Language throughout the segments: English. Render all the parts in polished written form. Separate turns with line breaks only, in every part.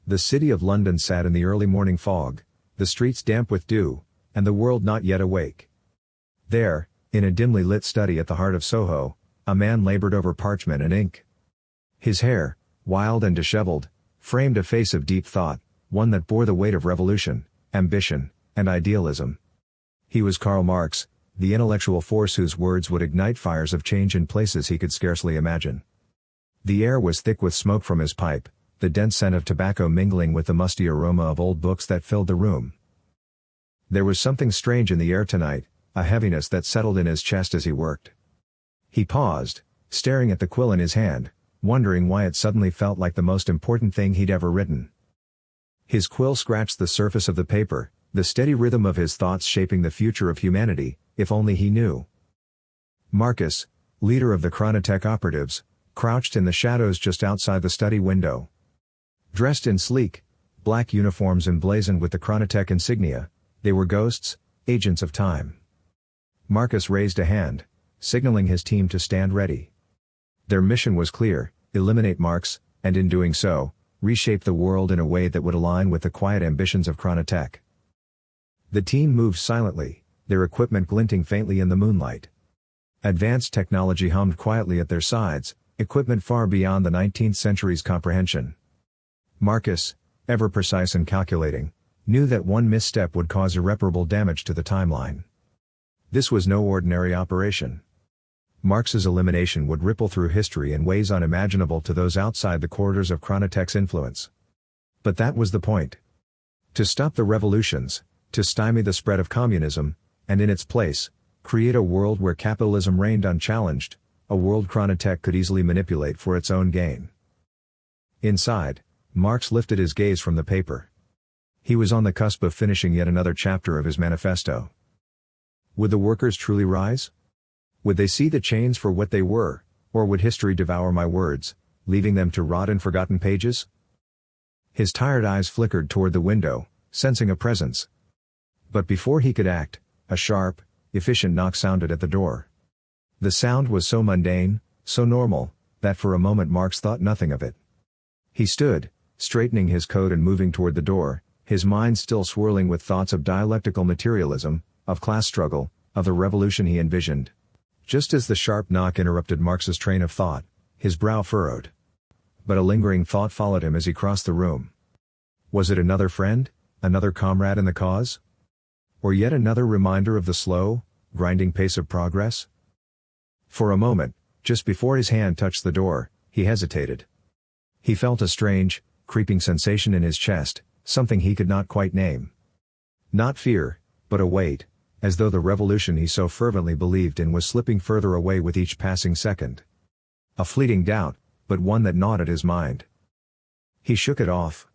The city of London sat in the early morning fog, the streets damp with dew, and the world not yet awake. There, in a dimly lit study at the heart of Soho, a man labored over parchment and ink. His hair, wild and disheveled, framed a face of deep thought, one that bore the weight of revolution, ambition, and idealism. He was Karl Marx, the intellectual force whose words would ignite fires of change in places he could scarcely imagine. The air was thick with smoke from his pipe, the dense scent of tobacco mingling with the musty aroma of old books that filled the room. There was something strange in the air tonight, a heaviness that settled in his chest as he worked. He paused, staring at the quill in his hand, wondering why it suddenly felt like the most important thing he'd ever written. His quill scratched the surface of the paper, the steady rhythm of his thoughts shaping the future of humanity, if only he knew. Marcus, leader of the ChronoTech operatives, crouched in the shadows just outside the study window. Dressed in sleek, black uniforms emblazoned with the ChronoTech insignia, they were ghosts, agents of time. Marcus raised a hand, signaling his team to stand ready. Their mission was clear: eliminate Marx, and in doing so, reshape the world in a way that would align with the quiet ambitions of ChronoTech. The team moved silently, their equipment glinting faintly in the moonlight. Advanced technology hummed quietly at their sides, equipment far beyond the 19th century's comprehension. Marcus, ever precise and calculating, knew that one misstep would cause irreparable damage to the timeline. This was no ordinary operation. Marx's elimination would ripple through history in ways unimaginable to those outside the corridors of ChronoTech's influence. But that was the point. To stop the revolutions, to stymie the spread of communism, and in its place, create a world where capitalism reigned unchallenged, a world ChronoTech could easily manipulate for its own gain. Inside, Marx lifted his gaze from the paper. He was on the cusp of finishing yet another chapter of his manifesto. Would the workers truly rise? Would they see the chains for what they were, or would history devour my words, leaving them to rot in forgotten pages? His tired eyes flickered toward the window, sensing a presence. But before he could act, a sharp, efficient knock sounded at the door. The sound was so mundane, so normal, that for a moment Marx thought nothing of it. He stood, straightening his coat and moving toward the door, his mind still swirling with thoughts of dialectical materialism, of class struggle, of the revolution he envisioned. Just as the sharp knock interrupted Marx's train of thought, his brow furrowed. But a lingering thought followed him as he crossed the room. Was it another friend, another comrade in the cause? Or yet another reminder of the slow, grinding pace of progress? For a moment, just before his hand touched the door, he hesitated. He felt a strange, creeping sensation in his chest, something he could not quite name. Not fear, but a weight, as though the revolution he so fervently believed in was slipping further away with each passing second. A fleeting doubt, but one that gnawed at his mind. He shook it off.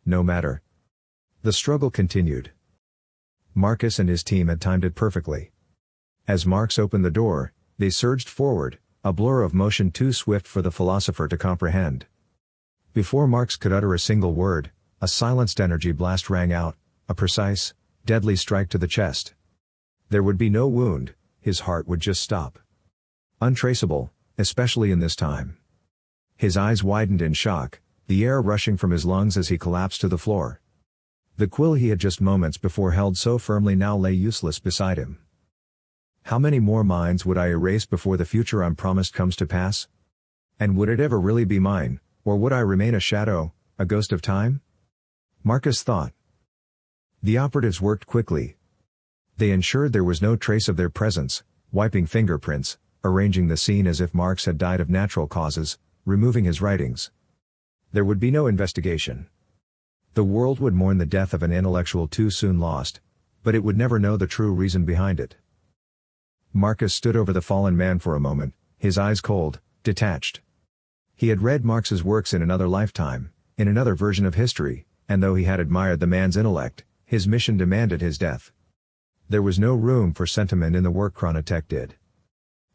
No matter. The struggle continued. Marcus and his team had timed it perfectly. As Marx opened the door, they surged forward, a blur of motion too swift for the philosopher to comprehend. Before Marx could utter a single word, a silenced energy blast rang out, a precise, deadly strike to the chest. There would be no wound, his heart would just stop. Untraceable, especially in this time. His eyes widened in shock, the air rushing from his lungs as he collapsed to the floor. The quill he had just moments before held so firmly now lay useless beside him. How many more minds would I erase before the future I'm promised comes to pass? And would it ever really be mine, or would I remain a shadow, a ghost of time? Marcus thought. The operatives worked quickly. They ensured there was no trace of their presence, wiping fingerprints, arranging the scene as if Marx had died of natural causes, removing his writings. There would be no investigation. The world would mourn the death of an intellectual too soon lost, but it would never know the true reason behind it. Marcus stood over the fallen man for a moment, his eyes cold, detached. He had read Marx's works in another lifetime, in another version of history, and though he had admired the man's intellect, his mission demanded his death. There was no room for sentiment in the work ChronoTech did.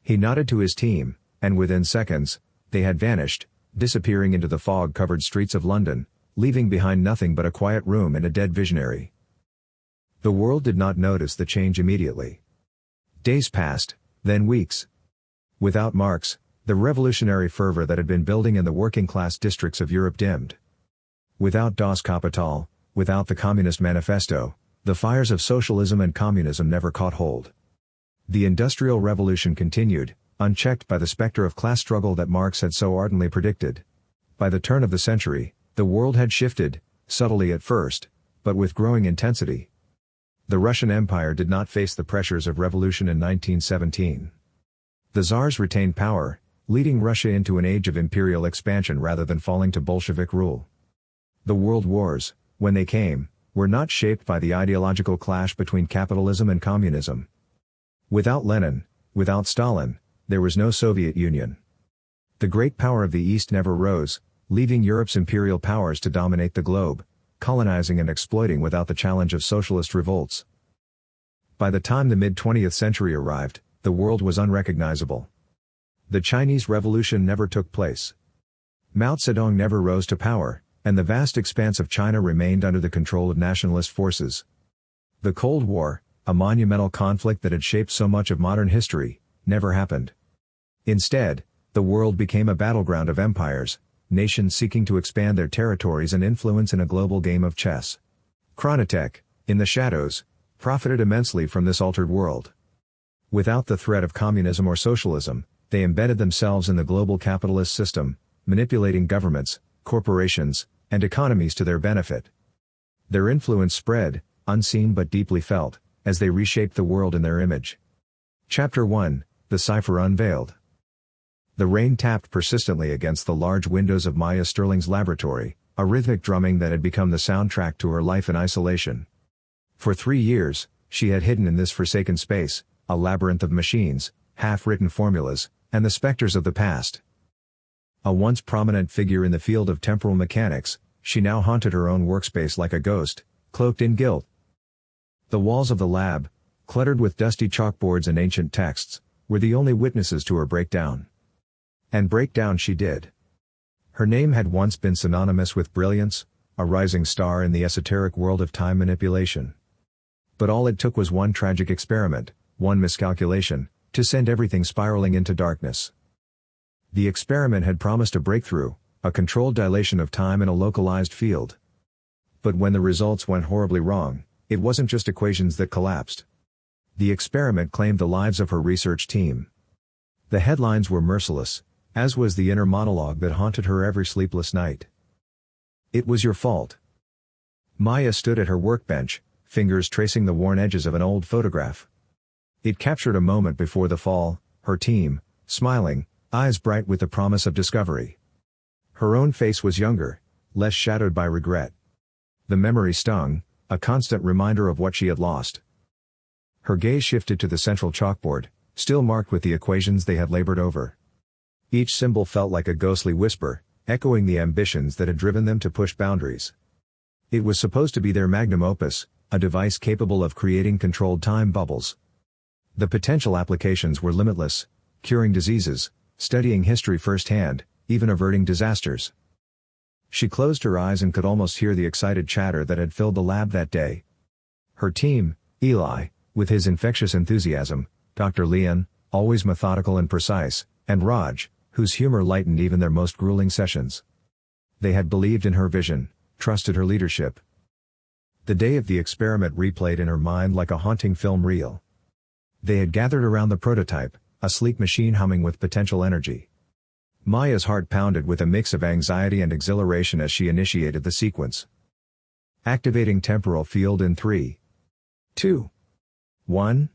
He nodded to his team, and within seconds, they had vanished, disappearing into the fog-covered streets of London, leaving behind nothing but a quiet room and a dead visionary. The world did not notice the change immediately. Days passed, then weeks. Without Marx, the revolutionary fervor that had been building in the working-class districts of Europe dimmed. Without Das Kapital, without the Communist Manifesto, the fires of socialism and communism never caught hold. The Industrial Revolution continued, unchecked by the specter of class struggle that Marx had so ardently predicted. By the turn of the century, the world had shifted, subtly at first, but with growing intensity. The Russian Empire did not face the pressures of revolution in 1917. The Tsars retained power, leading Russia into an age of imperial expansion rather than falling to Bolshevik rule. The world wars, when they came, were not shaped by the ideological clash between capitalism and communism. Without Lenin, without Stalin, there was no Soviet Union. The great power of the East never rose, leaving Europe's imperial powers to dominate the globe, colonizing and exploiting without the challenge of socialist revolts. By the time the mid-20th century arrived, the world was unrecognizable. The Chinese Revolution never took place. Mao Zedong never rose to power, and the vast expanse of China remained under the control of nationalist forces. The Cold War, a monumental conflict that had shaped so much of modern history, never happened. Instead, the world became a battleground of empires, nations seeking to expand their territories and influence in a global game of chess. ChronoTech, in the shadows, profited immensely from this altered world. Without the threat of communism or socialism, they embedded themselves in the global capitalist system, manipulating governments, corporations, and economies to their benefit. Their influence spread, unseen but deeply felt, as they reshaped the world in their image. Chapter 1, The Cipher Unveiled. The rain tapped persistently against the large windows of Maya Sterling's laboratory, a rhythmic drumming that had become the soundtrack to her life in isolation. For 3 years, she had hidden in this forsaken space, a labyrinth of machines, half-written formulas, and the specters of the past. A once prominent figure in the field of temporal mechanics, she now haunted her own workspace like a ghost, cloaked in guilt. The walls of the lab, cluttered with dusty chalkboards and ancient texts, were the only witnesses to her breakdown. And break down she did. Her name had once been synonymous with brilliance, a rising star in the esoteric world of time manipulation. But all it took was one tragic experiment, one miscalculation, to send everything spiraling into darkness. The experiment had promised a breakthrough, a controlled dilation of time in a localized field. But when the results went horribly wrong, it wasn't just equations that collapsed. The experiment claimed the lives of her research team. The headlines were merciless, as was the inner monologue that haunted her every sleepless night. It was your fault. Maya stood at her workbench, fingers tracing the worn edges of an old photograph. It captured a moment before the fall, her team, smiling, eyes bright with the promise of discovery. Her own face was younger, less shadowed by regret. The memory stung, a constant reminder of what she had lost. Her gaze shifted to the central chalkboard, still marked with the equations they had labored over. Each symbol felt like a ghostly whisper, echoing the ambitions that had driven them to push boundaries. It was supposed to be their magnum opus, a device capable of creating controlled time bubbles. The potential applications were limitless, curing diseases, studying history firsthand, even averting disasters. She closed her eyes and could almost hear the excited chatter that had filled the lab that day. Her team, Eli, with his infectious enthusiasm, Dr. Leon, always methodical and precise, and Raj, whose humor lightened even their most grueling sessions. They had believed in her vision, trusted her leadership. The day of the experiment replayed in her mind like a haunting film reel. They had gathered around the prototype, a sleek machine humming with potential energy. Maya's heart pounded with a mix of anxiety and exhilaration as she initiated the sequence. Activating temporal field in 3, 2, 1.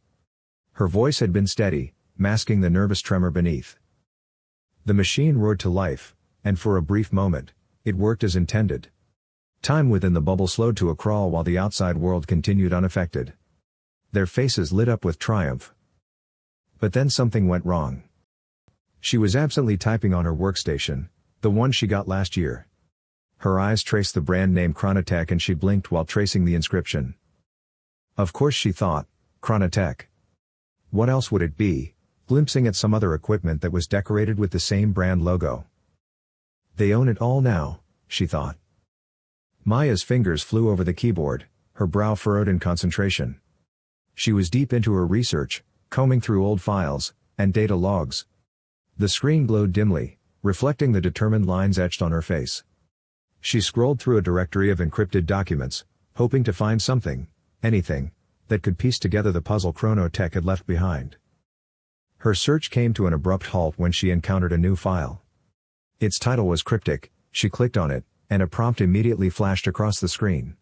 Her voice had been steady, masking the nervous tremor beneath. The machine roared to life, and for a brief moment, it worked as intended. Time within the bubble slowed to a crawl while the outside world continued unaffected. Their faces lit up with triumph. But then something went wrong. She was absently typing on her workstation, the one she got last year. Her eyes traced the brand name ChronoTech and she blinked while tracing the inscription. Of course, she thought, ChronoTech. What else would it be, glimpsing at some other equipment that was decorated with the same brand logo. They own it all now, she thought. Maya's fingers flew over the keyboard, her brow furrowed in concentration. She was deep into her research, combing through old files and data logs. The screen glowed dimly, reflecting the determined lines etched on her face. She scrolled through a directory of encrypted documents, hoping to find something, anything, that could piece together the puzzle ChronoTech had left behind. Her search came to an abrupt halt when she encountered a new file. Its title was cryptic. She clicked on it, and a prompt immediately flashed across the screen.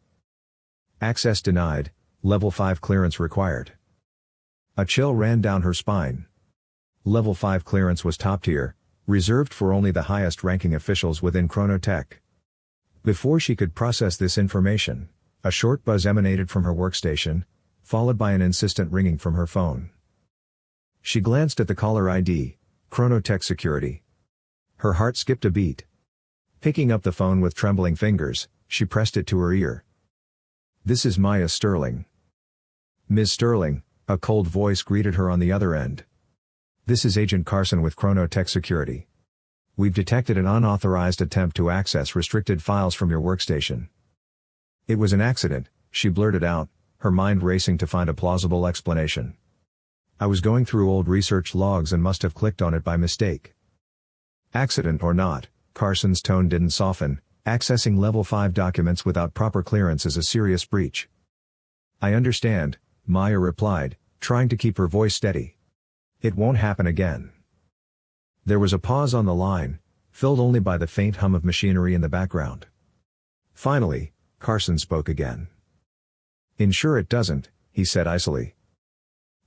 Access denied, Level 5 clearance required. A chill ran down her spine. Level 5 clearance was top tier, reserved for only the highest-ranking officials within ChronoTech. Before she could process this information, a short buzz emanated from her workstation, followed by an insistent ringing from her phone. She glanced at the caller ID, ChronoTech Security. Her heart skipped a beat. Picking up the phone with trembling fingers, she pressed it to her ear. "This is Maya Sterling." "Ms. Sterling," a cold voice greeted her on the other end. "This is Agent Carson with ChronoTech Security. We've detected an unauthorized attempt to access restricted files from your workstation." "It was an accident," she blurted out, her mind racing to find a plausible explanation. "I was going through old research logs and must have clicked on it by mistake." "Accident or not," Carson's tone didn't soften, "accessing Level 5 documents without proper clearance is a serious breach." "I understand," Maya replied, trying to keep her voice steady. "It won't happen again." There was a pause on the line, filled only by the faint hum of machinery in the background. Finally, Carson spoke again. "Ensure it doesn't," he said icily.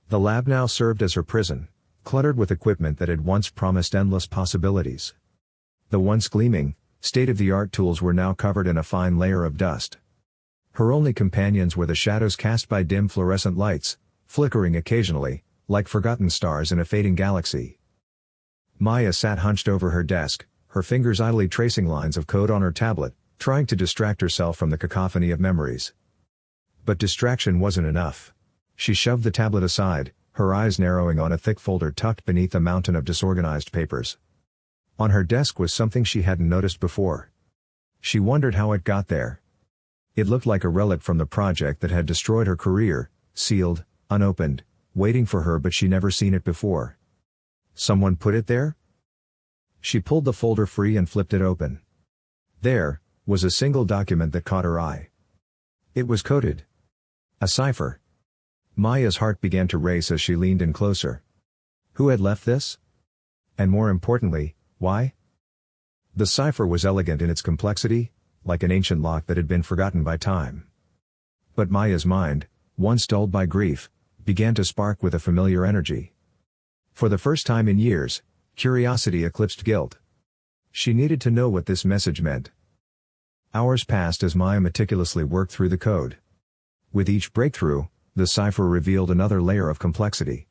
The lab now served as her prison, cluttered with equipment that had once promised endless possibilities. The once gleaming, state-of-the-art tools were now covered in a fine layer of dust. Her only companions were the shadows cast by dim fluorescent lights, flickering occasionally, like forgotten stars in a fading galaxy. Maya sat hunched over her desk, her fingers idly tracing lines of code on her tablet, trying to distract herself from the cacophony of memories. But distraction wasn't enough. She shoved the tablet aside, her eyes narrowing on a thick folder tucked beneath a mountain of disorganized papers. On her desk was something she hadn't noticed before. She wondered how it got there. It looked like a relic from the project that had destroyed her career, sealed, unopened, waiting for her, but she never seen it before. Someone put it there? She pulled the folder free and flipped it open. There was a single document that caught her eye. It was coded. A cipher. Maya's heart began to race as she leaned in closer. Who had left this? And more importantly, why? The cipher was elegant in its complexity, like an ancient lock that had been forgotten by time. But Maya's mind, once dulled by grief, began to spark with a familiar energy. For the first time in years, curiosity eclipsed guilt. She needed to know what this message meant. Hours passed as Maya meticulously worked through the code. With each breakthrough, the cipher revealed another layer of complexity.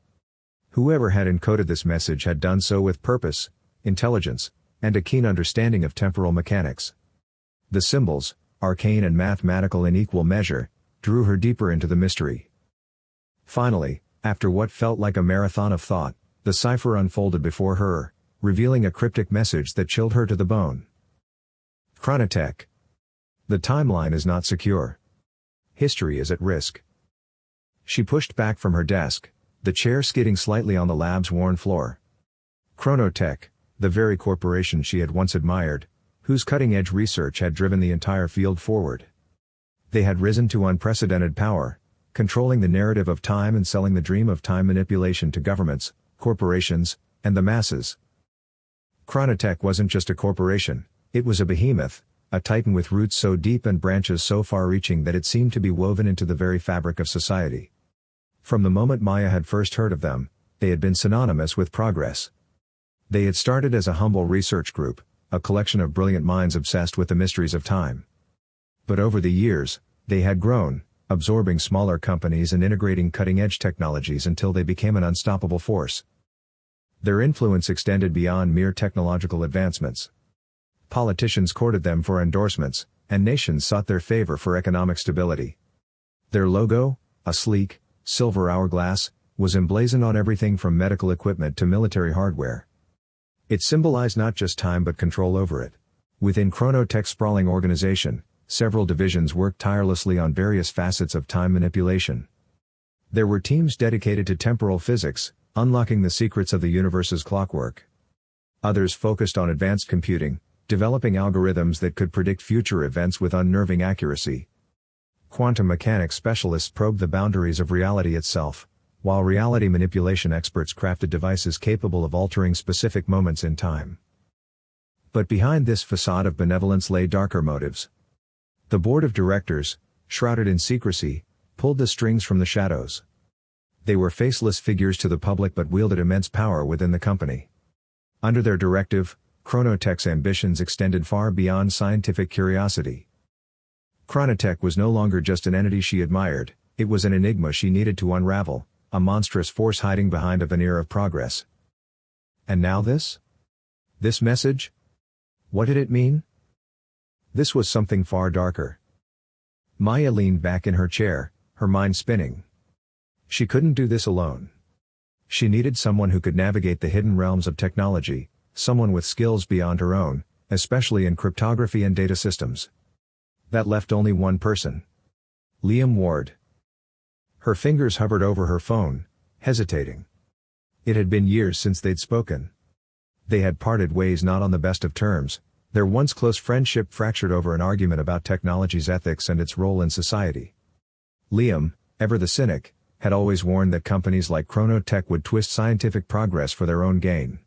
Whoever had encoded this message had done so with purpose, intelligence, and a keen understanding of temporal mechanics. The symbols, arcane and mathematical in equal measure, drew her deeper into the mystery. Finally, after what felt like a marathon of thought, the cipher unfolded before her, revealing a cryptic message that chilled her to the bone. ChronoTech. The timeline is not secure. History is at risk. She pushed back from her desk, the chair skidding slightly on the lab's worn floor. ChronoTech, the very corporation she had once admired, whose cutting-edge research had driven the entire field forward. They had risen to unprecedented power, controlling the narrative of time and selling the dream of time manipulation to governments, corporations, and the masses. ChronoTech wasn't just a corporation, it was a behemoth, a titan with roots so deep and branches so far-reaching that it seemed to be woven into the very fabric of society. From the moment Maya had first heard of them, they had been synonymous with progress. They had started as a humble research group, a collection of brilliant minds obsessed with the mysteries of time. But over the years, they had grown, absorbing smaller companies and integrating cutting-edge technologies until they became an unstoppable force. Their influence extended beyond mere technological advancements. Politicians courted them for endorsements, and nations sought their favor for economic stability. Their logo, a sleek, silver hourglass, was emblazoned on everything from medical equipment to military hardware. It symbolized not just time but control over it. Within ChronoTech's sprawling organization, several divisions worked tirelessly on various facets of time manipulation. There were teams dedicated to temporal physics, unlocking the secrets of the universe's clockwork. Others focused on advanced computing, developing algorithms that could predict future events with unnerving accuracy. Quantum mechanics specialists probed the boundaries of reality itself, while reality manipulation experts crafted devices capable of altering specific moments in time. But behind this facade of benevolence lay darker motives. The board of directors, shrouded in secrecy, pulled the strings from the shadows. They were faceless figures to the public but wielded immense power within the company. Under their directive, ChronoTech's ambitions extended far beyond scientific curiosity. ChronoTech was no longer just an entity she admired, it was an enigma she needed to unravel, a monstrous force hiding behind a veneer of progress. And now this? This message? What did it mean? This was something far darker. Maya leaned back in her chair, her mind spinning. She couldn't do this alone. She needed someone who could navigate the hidden realms of technology, someone with skills beyond her own, especially in cryptography and data systems. That left only one person. Liam Ward. Her fingers hovered over her phone, hesitating. It had been years since they'd spoken. They had parted ways not on the best of terms, their once close friendship fractured over an argument about technology's ethics and its role in society. Liam, ever the cynic, had always warned that companies like ChronoTech would twist scientific progress for their own gain.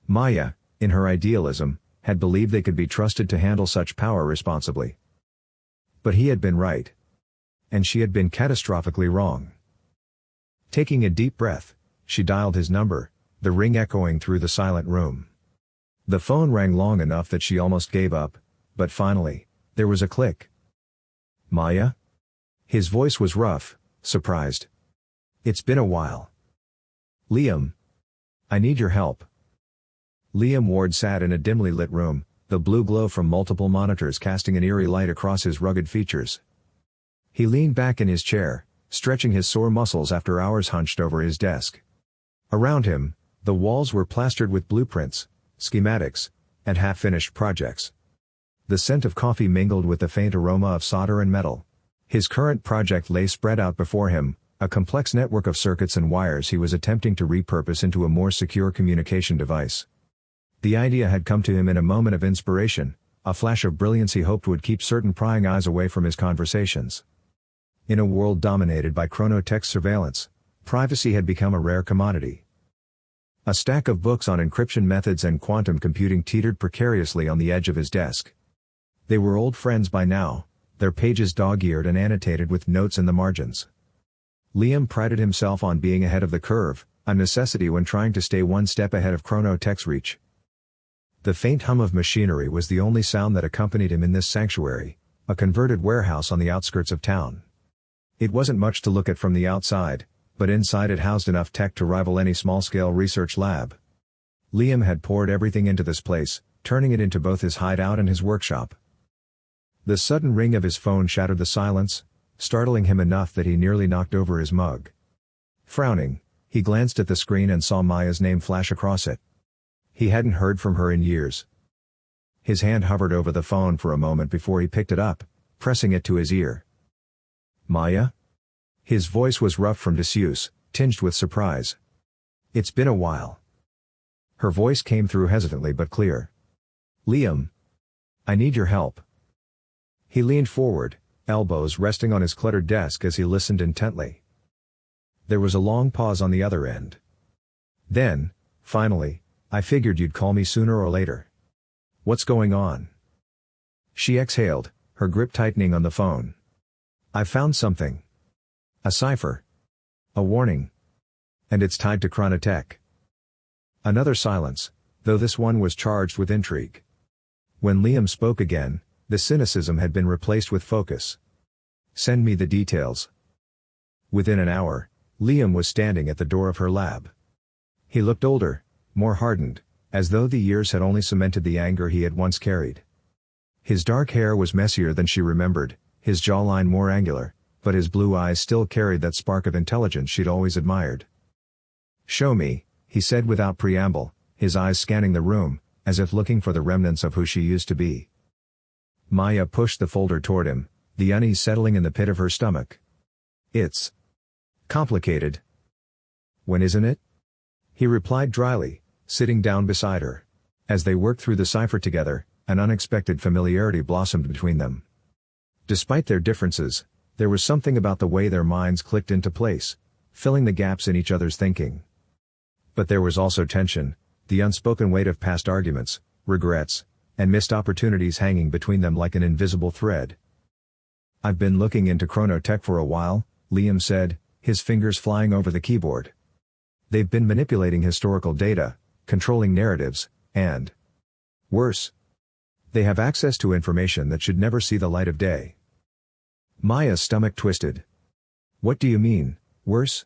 Maya, in her idealism, had believed they could be trusted to handle such power responsibly. But he had been right. And she had been catastrophically wrong. Taking a deep breath, she dialed his number, the ring echoing through the silent room. The phone rang long enough that she almost gave up, but finally, there was a click. Maya? His voice was rough, surprised. It's been a while. Liam. I need your help. Liam Ward sat in a dimly lit room, the blue glow from multiple monitors casting an eerie light across his rugged features. He leaned back in his chair, stretching his sore muscles after hours hunched over his desk. Around him, the walls were plastered with blueprints, schematics, and half-finished projects. The scent of coffee mingled with the faint aroma of solder and metal. His current project lay spread out before him, a complex network of circuits and wires he was attempting to repurpose into a more secure communication device. The idea had come to him in a moment of inspiration, a flash of brilliance he hoped would keep certain prying eyes away from his conversations. In a world dominated by ChronoTech's surveillance, privacy had become a rare commodity. A stack of books on encryption methods and quantum computing teetered precariously on the edge of his desk. They were old friends by now, their pages dog-eared and annotated with notes in the margins. Liam prided himself on being ahead of the curve, a necessity when trying to stay one step ahead of ChronoTech's reach. The faint hum of machinery was the only sound that accompanied him in this sanctuary, a converted warehouse on the outskirts of town. It wasn't much to look at from the outside, but inside it housed enough tech to rival any small-scale research lab. Liam had poured everything into this place, turning it into both his hideout and his workshop. The sudden ring of his phone shattered the silence, startling him enough that he nearly knocked over his mug. Frowning, he glanced at the screen and saw Maya's name flash across it. He hadn't heard from her in years. His hand hovered over the phone for a moment before he picked it up, pressing it to his ear. Maya? His voice was rough from disuse, tinged with surprise. It's been a while. Her voice came through hesitantly but clear. Liam. I need your help. He leaned forward, elbows resting on his cluttered desk as he listened intently. There was a long pause on the other end. Then, finally, I figured you'd call me sooner or later. What's going on? She exhaled, her grip tightening on the phone. I've found something. A cipher. A warning. And it's tied to ChronoTech. Another silence, though this one was charged with intrigue. When Liam spoke again, the cynicism had been replaced with focus. Send me the details. Within an hour, Liam was standing at the door of her lab. He looked older, more hardened, as though the years had only cemented the anger he had once carried. His dark hair was messier than she remembered, his jawline more angular, but his blue eyes still carried that spark of intelligence she'd always admired. Show me, he said without preamble, his eyes scanning the room, as if looking for the remnants of who she used to be. Maya pushed the folder toward him, the unease settling in the pit of her stomach. It's complicated. When isn't it? He replied dryly, sitting down beside her. As they worked through the cipher together, an unexpected familiarity blossomed between them. Despite their differences, there was something about the way their minds clicked into place, filling the gaps in each other's thinking. But there was also tension, the unspoken weight of past arguments, regrets, and missed opportunities hanging between them like an invisible thread. "I've been looking into ChronoTech for a while," Liam said, his fingers flying over the keyboard. "They've been manipulating historical data, controlling narratives, and worse, they have access to information that should never see the light of day." Maya's stomach twisted. "What do you mean, worse?"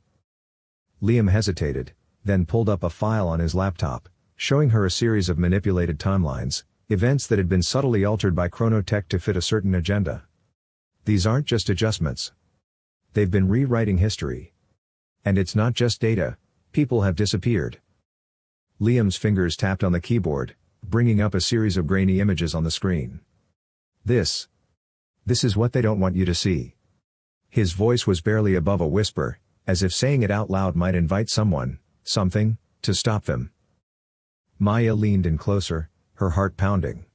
Liam hesitated, then pulled up a file on his laptop, showing her a series of manipulated timelines, events that had been subtly altered by ChronoTech to fit a certain agenda. "These aren't just adjustments. They've been rewriting history. And it's not just data, people have disappeared." Liam's fingers tapped on the keyboard, bringing up a series of grainy images on the screen. This is what they don't want you to see." His voice was barely above a whisper, as if saying it out loud might invite something, to stop them. Maya leaned in closer, her heart pounding.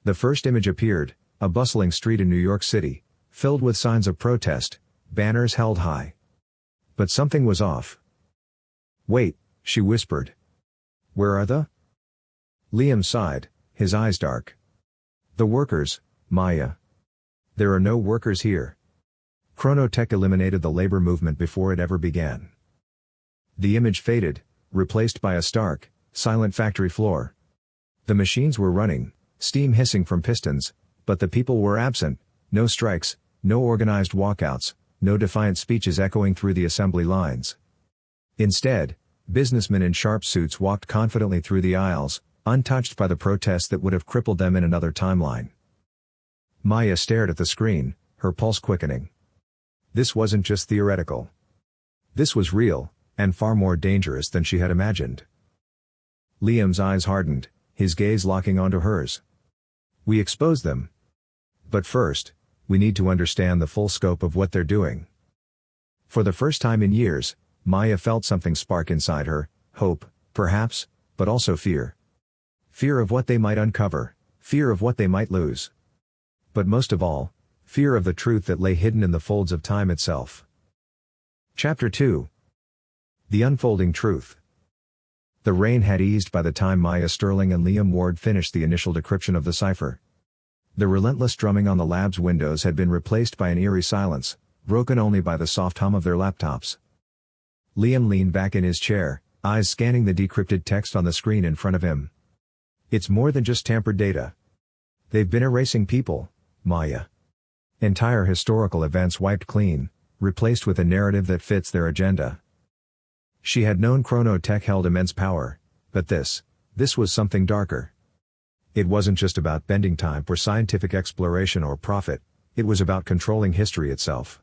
The first image appeared, a bustling street in New York City, filled with signs of protest, banners held high. But something was off. "Wait," she whispered. "Where are the—" Liam sighed, his eyes dark. "The workers, Maya. There are no workers here. ChronoTech eliminated the labor movement before it ever began." The image faded, replaced by a stark, silent factory floor. The machines were running, steam hissing from pistons, but the people were absent, no strikes, no organized walkouts, no defiant speeches echoing through the assembly lines. Instead, businessmen in sharp suits walked confidently through the aisles, untouched by the protests that would have crippled them in another timeline. Maya stared at the screen, her pulse quickening. This wasn't just theoretical. This was real, and far more dangerous than she had imagined. Liam's eyes hardened, his gaze locking onto hers. "We expose them. But first, we need to understand the full scope of what they're doing." For the first time in years, Maya felt something spark inside her, hope, perhaps, but also fear. Fear of what they might uncover, fear of what they might lose. But most of all, fear of the truth that lay hidden in the folds of time itself. Chapter 2. The Unfolding Truth. The rain had eased by the time Maya Sterling and Liam Ward finished the initial decryption of the cipher. The relentless drumming on the lab's windows had been replaced by an eerie silence, broken only by the soft hum of their laptops. Liam leaned back in his chair, eyes scanning the decrypted text on the screen in front of him. "It's more than just tampered data. They've been erasing people, Maya. Entire historical events wiped clean, replaced with a narrative that fits their agenda." She had known ChronoTech held immense power, but this was something darker. It wasn't just about bending time for scientific exploration or profit, it was about controlling history itself.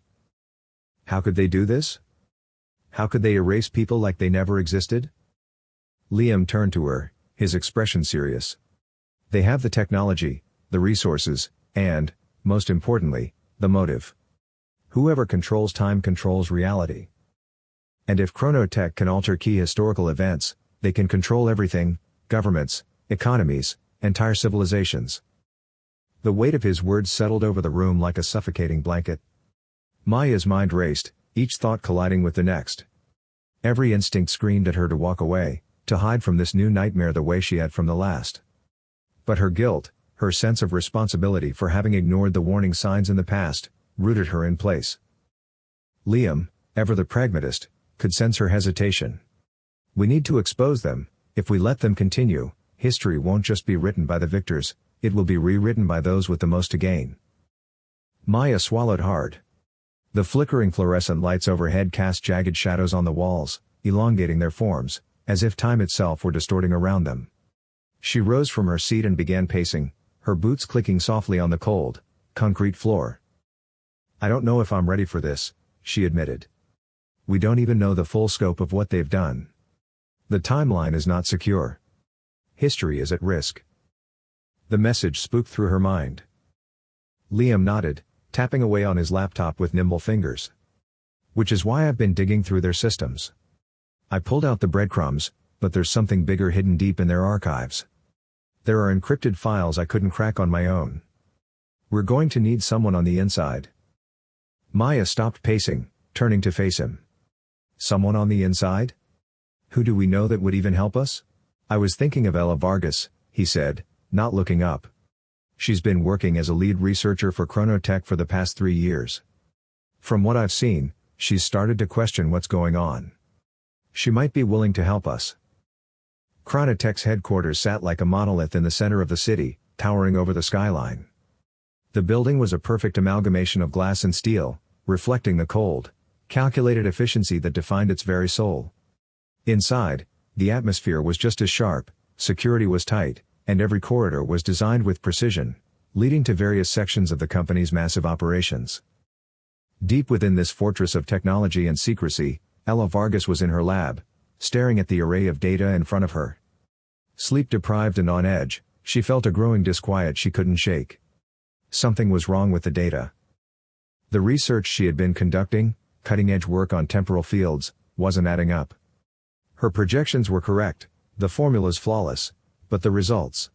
How could they do this? How could they erase people like they never existed? Liam turned to her, his expression serious. "They have the technology, the resources, and, most importantly, the motive. Whoever controls time controls reality. And if ChronoTech can alter key historical events, they can control everything: governments, economies, entire civilizations." The weight of his words settled over the room like a suffocating blanket. Maya's mind raced, each thought colliding with the next. Every instinct screamed at her to walk away, to hide from this new nightmare the way she had from the last. But her guilt, her sense of responsibility for having ignored the warning signs in the past, rooted her in place. Liam, ever the pragmatist, could sense her hesitation. "We need to expose them. If we let them continue, history won't just be written by the victors, it will be rewritten by those with the most to gain." Maya swallowed hard. The flickering fluorescent lights overhead cast jagged shadows on the walls, elongating their forms, as if time itself were distorting around them. She rose from her seat and began pacing, her boots clicking softly on the cold, concrete floor. "I don't know if I'm ready for this," she admitted. "We don't even know the full scope of what they've done. The timeline is not secure. History is at risk." The message spooked through her mind. Liam nodded, tapping away on his laptop with nimble fingers. "Which is why I've been digging through their systems. I pulled out the breadcrumbs, but there's something bigger hidden deep in their archives. There are encrypted files I couldn't crack on my own. We're going to need someone on the inside. Maya stopped pacing, turning to face him. Someone on the inside? Who do we know that would even help us? I was thinking of Ella Vargas, he said, not looking up. She's been working as a lead researcher for ChronoTech for the past 3 years. From what I've seen, she's started to question what's going on. She might be willing to help us. ChronoTech's headquarters sat like a monolith in the center of the city, towering over the skyline. The building was a perfect amalgamation of glass and steel, reflecting the cold, calculated efficiency that defined its very soul. Inside, the atmosphere was just as sharp, security was tight, and every corridor was designed with precision, leading to various sections of the company's massive operations. Deep within this fortress of technology and secrecy, Ella Vargas was in her lab, staring at the array of data in front of her. Sleep-deprived and on edge, she felt a growing disquiet she couldn't shake. Something was wrong with the data. The research she had been conducting, cutting-edge work on temporal fields, wasn't adding up. Her projections were correct, the formulas flawless, but the results?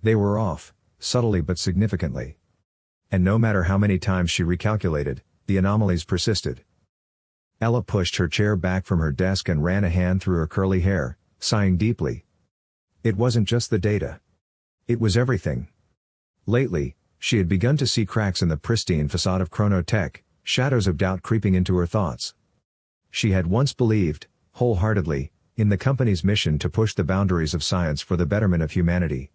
They were off, subtly but significantly. And no matter how many times she recalculated, the anomalies persisted. Ella pushed her chair back from her desk and ran a hand through her curly hair, sighing deeply. It wasn't just the data. It was everything. Lately, she had begun to see cracks in the pristine facade of ChronoTech, shadows of doubt creeping into her thoughts. She had once believed, wholeheartedly, in the company's mission to push the boundaries of science for the betterment of humanity.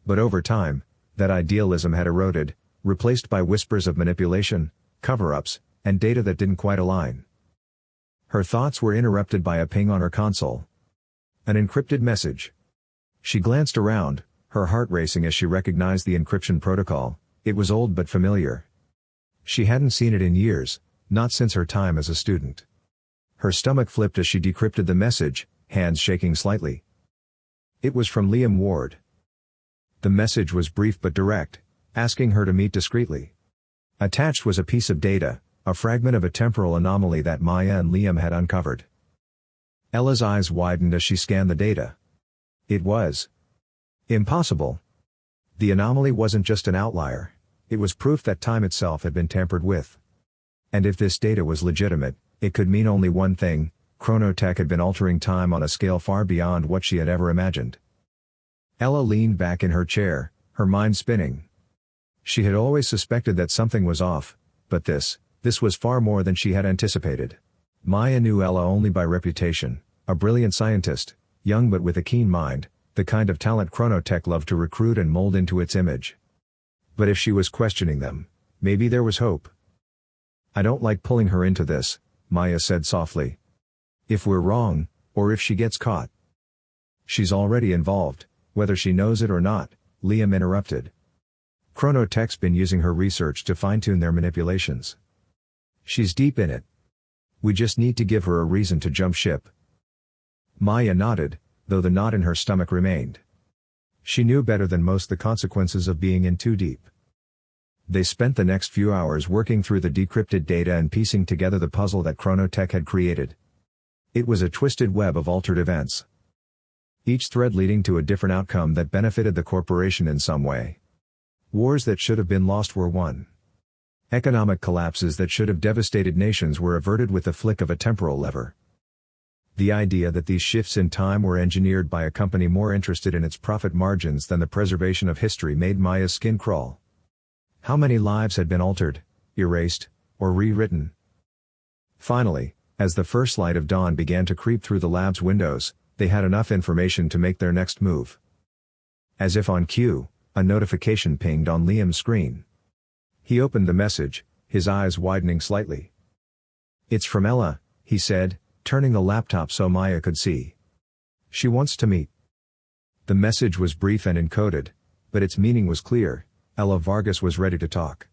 But over time, that idealism had eroded, replaced by whispers of manipulation, cover-ups, and data that didn't quite align. Her thoughts were interrupted by a ping on her console. An encrypted message. She glanced around, her heart racing as she recognized the encryption protocol. It was old but familiar. She hadn't seen it in years, not since her time as a student. Her stomach flipped as she decrypted the message, hands shaking slightly. It was from Liam Ward. The message was brief but direct, asking her to meet discreetly. Attached was a piece of data, a fragment of a temporal anomaly that Maya and Liam had uncovered. Ella's eyes widened as she scanned the data. It was impossible. The anomaly wasn't just an outlier, it was proof that time itself had been tampered with. And if this data was legitimate, it could mean only one thing: ChronoTech had been altering time on a scale far beyond what she had ever imagined. Ella leaned back in her chair, her mind spinning. She had always suspected that something was off, but this was far more than she had anticipated. Maya knew Ella only by reputation, a brilliant scientist, young but with a keen mind, the kind of talent ChronoTech loved to recruit and mold into its image. But if she was questioning them, maybe there was hope. I don't like pulling her into this, Maya said softly. If we're wrong, or if she gets caught. She's already involved, whether she knows it or not, Liam interrupted. ChronoTech's been using her research to fine-tune their manipulations. She's deep in it. We just need to give her a reason to jump ship. Maya nodded, though the knot in her stomach remained. She knew better than most the consequences of being in too deep. They spent the next few hours working through the decrypted data and piecing together the puzzle that ChronoTech had created. It was a twisted web of altered events, each thread leading to a different outcome that benefited the corporation in some way. Wars that should have been lost were won. Economic collapses that should have devastated nations were averted with the flick of a temporal lever. The idea that these shifts in time were engineered by a company more interested in its profit margins than the preservation of history made Maya's skin crawl. How many lives had been altered, erased, or rewritten? Finally, as the first light of dawn began to creep through the lab's windows, they had enough information to make their next move. As if on cue, a notification pinged on Liam's screen. He opened the message, his eyes widening slightly. It's from Ella, he said, turning the laptop so Maya could see. She wants to meet. The message was brief and encoded, but its meaning was clear. Ella Vargas was ready to talk.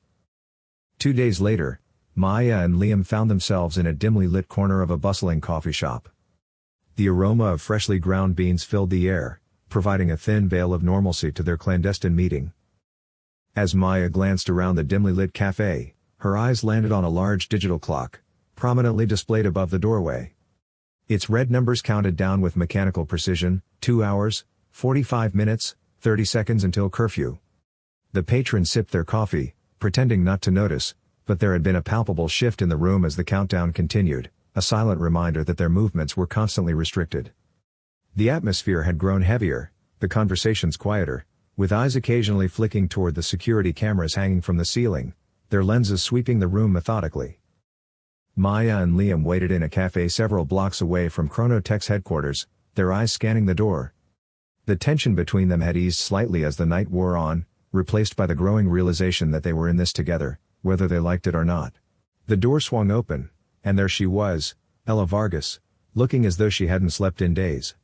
2 days later, Maya and Liam found themselves in a dimly lit corner of a bustling coffee shop. The aroma of freshly ground beans filled the air, providing a thin veil of normalcy to their clandestine meeting. As Maya glanced around the dimly lit cafe, her eyes landed on a large digital clock, prominently displayed above the doorway. Its red numbers counted down with mechanical precision: 2 hours, 45 minutes, 30 seconds until curfew. The patrons sipped their coffee, pretending not to notice, but there had been a palpable shift in the room as the countdown continued, a silent reminder that their movements were constantly restricted. The atmosphere had grown heavier, the conversations quieter, with eyes occasionally flicking toward the security cameras hanging from the ceiling, their lenses sweeping the room methodically. Maya and Liam waited in a cafe several blocks away from ChronoTech's headquarters, their eyes scanning the door. The tension between them had eased slightly as the night wore on, replaced by the growing realization that they were in this together, whether they liked it or not. The door swung open, and there she was, Ella Vargas, looking as though she hadn't slept in days.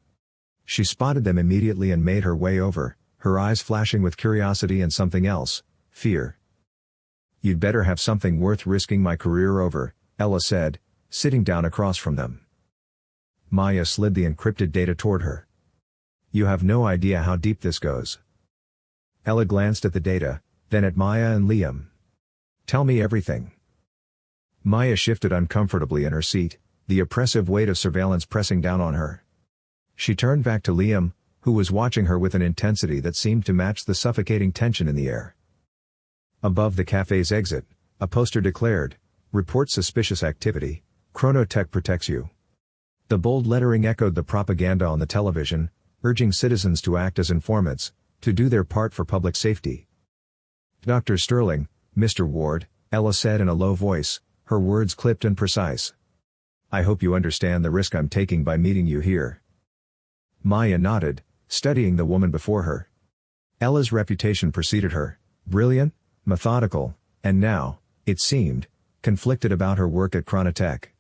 She spotted them immediately and made her way over, her eyes flashing with curiosity and something else, fear. "You'd better have something worth risking my career over," Ella said, sitting down across from them. Maya slid the encrypted data toward her. "You have no idea how deep this goes." Ella glanced at the data, then at Maya and Liam. "Tell me everything." Maya shifted uncomfortably in her seat, the oppressive weight of surveillance pressing down on her. She turned back to Liam, who was watching her with an intensity that seemed to match the suffocating tension in the air. Above the cafe's exit, a poster declared, "Report suspicious activity, ChronoTech protects you." The bold lettering echoed the propaganda on the television, urging citizens to act as informants, to do their part for public safety. "Dr. Sterling, Mr. Ward," Ella said in a low voice, her words clipped and precise. "I hope you understand the risk I'm taking by meeting you here." Maya nodded, studying the woman before her. Ella's reputation preceded her, brilliant, methodical, and now, it seemed, conflicted about her work at ChronoTech.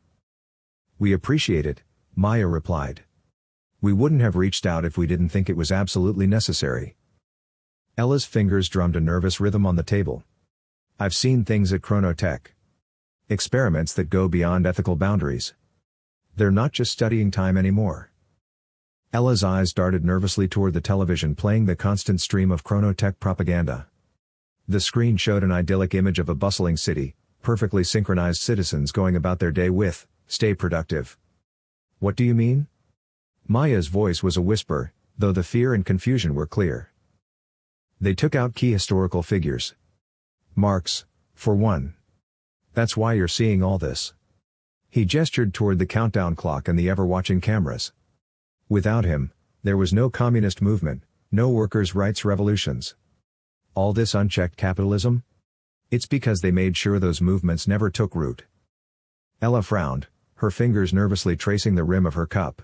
"We appreciate it," Maya replied. "We wouldn't have reached out if we didn't think it was absolutely necessary." Ella's fingers drummed a nervous rhythm on the table. "I've seen things at ChronoTech. Experiments that go beyond ethical boundaries. They're not just studying time anymore." Ella's eyes darted nervously toward the television playing the constant stream of ChronoTech propaganda. The screen showed an idyllic image of a bustling city, perfectly synchronized citizens going about their day with, "Stay productive." "What do you mean?" Maya's voice was a whisper, though the fear and confusion were clear. "They took out key historical figures. Marx, for one. That's why you're seeing all this." He gestured toward the countdown clock and the ever-watching cameras. Without him, there was no communist movement, no workers' rights revolutions. All this unchecked capitalism? It's because they made sure those movements never took root. Ella frowned, her fingers nervously tracing the rim of her cup.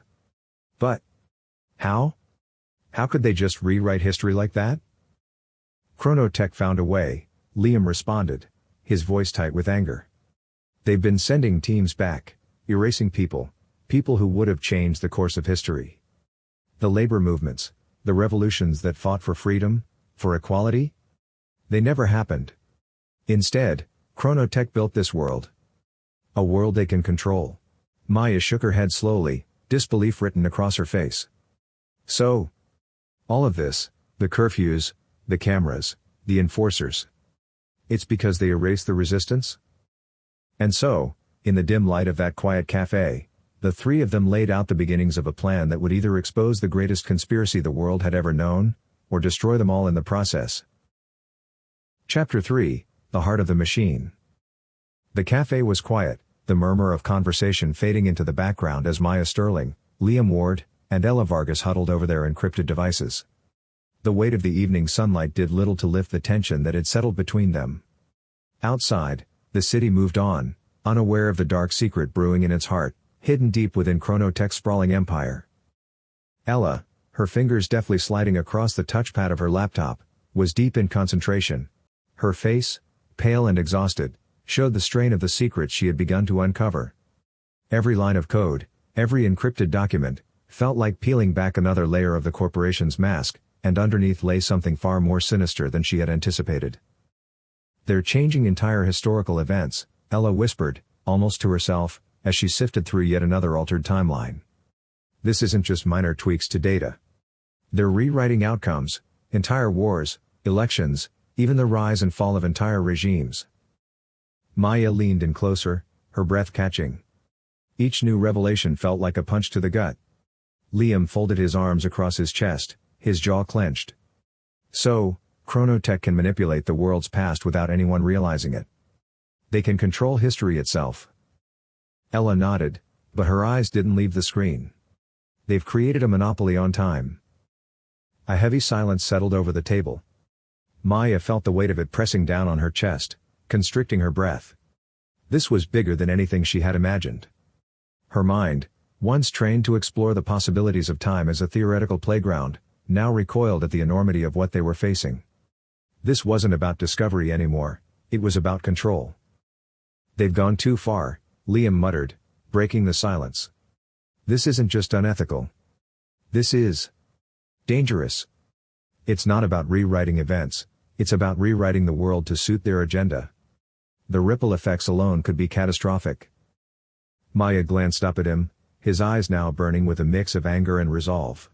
"But how? How could they just rewrite history like that?" "ChronoTech found a way," Liam responded, his voice tight with anger. "They've been sending teams back, erasing people who would have changed the course of history. The labor movements, the revolutions that fought for freedom, for equality? They never happened. Instead, ChronoTech built this world. A world they can control." Maya shook her head slowly, disbelief written across her face. "So? All of this, the curfews, the cameras, the enforcers. It's because they erased the resistance?" And so, in the dim light of that quiet cafe, the three of them laid out the beginnings of a plan that would either expose the greatest conspiracy the world had ever known, or destroy them all in the process. Chapter 3, The Heart of the Machine. The cafe was quiet, the murmur of conversation fading into the background as Maya Sterling, Liam Ward, and Ella Vargas huddled over their encrypted devices. The weight of the evening sunlight did little to lift the tension that had settled between them. Outside, the city moved on, unaware of the dark secret brewing in its heart, hidden deep within ChronoTech's sprawling empire. Ella, her fingers deftly sliding across the touchpad of her laptop, was deep in concentration. Her face, pale and exhausted, showed the strain of the secrets she had begun to uncover. Every line of code, every encrypted document, felt like peeling back another layer of the corporation's mask, and underneath lay something far more sinister than she had anticipated. "They're changing entire historical events," Ella whispered, almost to herself, as she sifted through yet another altered timeline. "This isn't just minor tweaks to data. They're rewriting outcomes, entire wars, elections, even the rise and fall of entire regimes." Maya leaned in closer, her breath catching. Each new revelation felt like a punch to the gut. Liam folded his arms across his chest, his jaw clenched. So, ChronoTech can manipulate the world's past without anyone realizing it. They can control history itself. Ella nodded, but her eyes didn't leave the screen. They've created a monopoly on time. A heavy silence settled over the table. Maya felt the weight of it pressing down on her chest, constricting her breath. This was bigger than anything she had imagined. Her mind, once trained to explore the possibilities of time as a theoretical playground, now recoiled at the enormity of what they were facing. This wasn't about discovery anymore, it was about control. They've gone too far, Liam muttered, breaking the silence. This isn't just unethical. This is dangerous. It's not about rewriting events, it's about rewriting the world to suit their agenda. The ripple effects alone could be catastrophic. Maya glanced up at him, his eyes now burning with a mix of anger and resolve.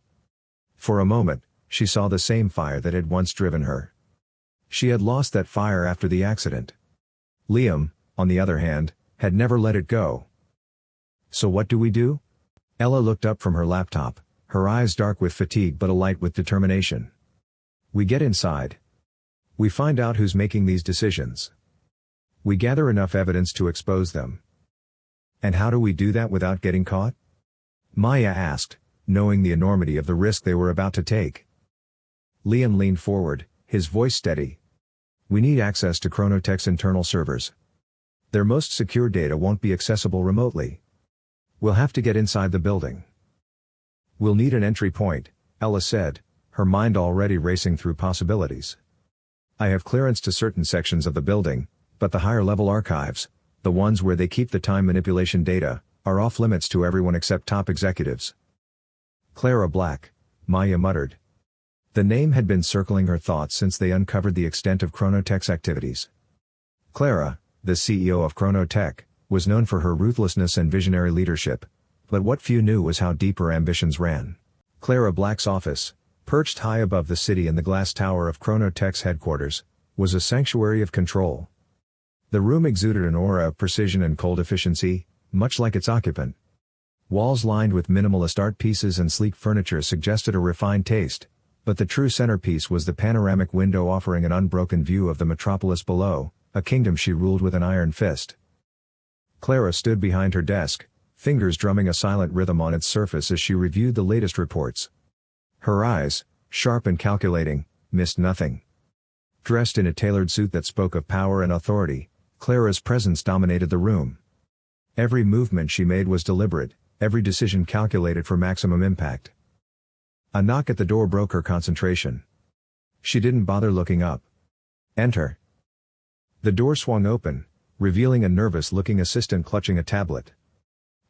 For a moment, she saw the same fire that had once driven her. She had lost that fire after the accident. Liam, on the other hand, had never let it go. So what do we do? Ella looked up from her laptop, her eyes dark with fatigue but alight with determination. We get inside. We find out who's making these decisions. We gather enough evidence to expose them. And how do we do that without getting caught? Maya asked, knowing the enormity of the risk they were about to take. Liam leaned forward, his voice steady. We need access to ChronoTech's internal servers. Their most secure data won't be accessible remotely. We'll have to get inside the building. We'll need an entry point, Ella said, her mind already racing through possibilities. I have clearance to certain sections of the building, but the higher-level archives, the ones where they keep the time manipulation data, are off-limits to everyone except top executives. Clara Black, Maya muttered. The name had been circling her thoughts since they uncovered the extent of ChronoTech's activities. Clara, the CEO of ChronoTech, was known for her ruthlessness and visionary leadership, but what few knew was how deep her ambitions ran. Clara Black's office, perched high above the city in the glass tower of ChronoTech's headquarters, was a sanctuary of control. The room exuded an aura of precision and cold efficiency, much like its occupant. Walls lined with minimalist art pieces and sleek furniture suggested a refined taste, but the true centerpiece was the panoramic window offering an unbroken view of the metropolis below, a kingdom she ruled with an iron fist. Clara stood behind her desk, fingers drumming a silent rhythm on its surface as she reviewed the latest reports. Her eyes, sharp and calculating, missed nothing. Dressed in a tailored suit that spoke of power and authority, Clara's presence dominated the room. Every movement she made was deliberate, every decision calculated for maximum impact. A knock at the door broke her concentration. She didn't bother looking up. Enter. The door swung open, revealing a nervous-looking assistant clutching a tablet.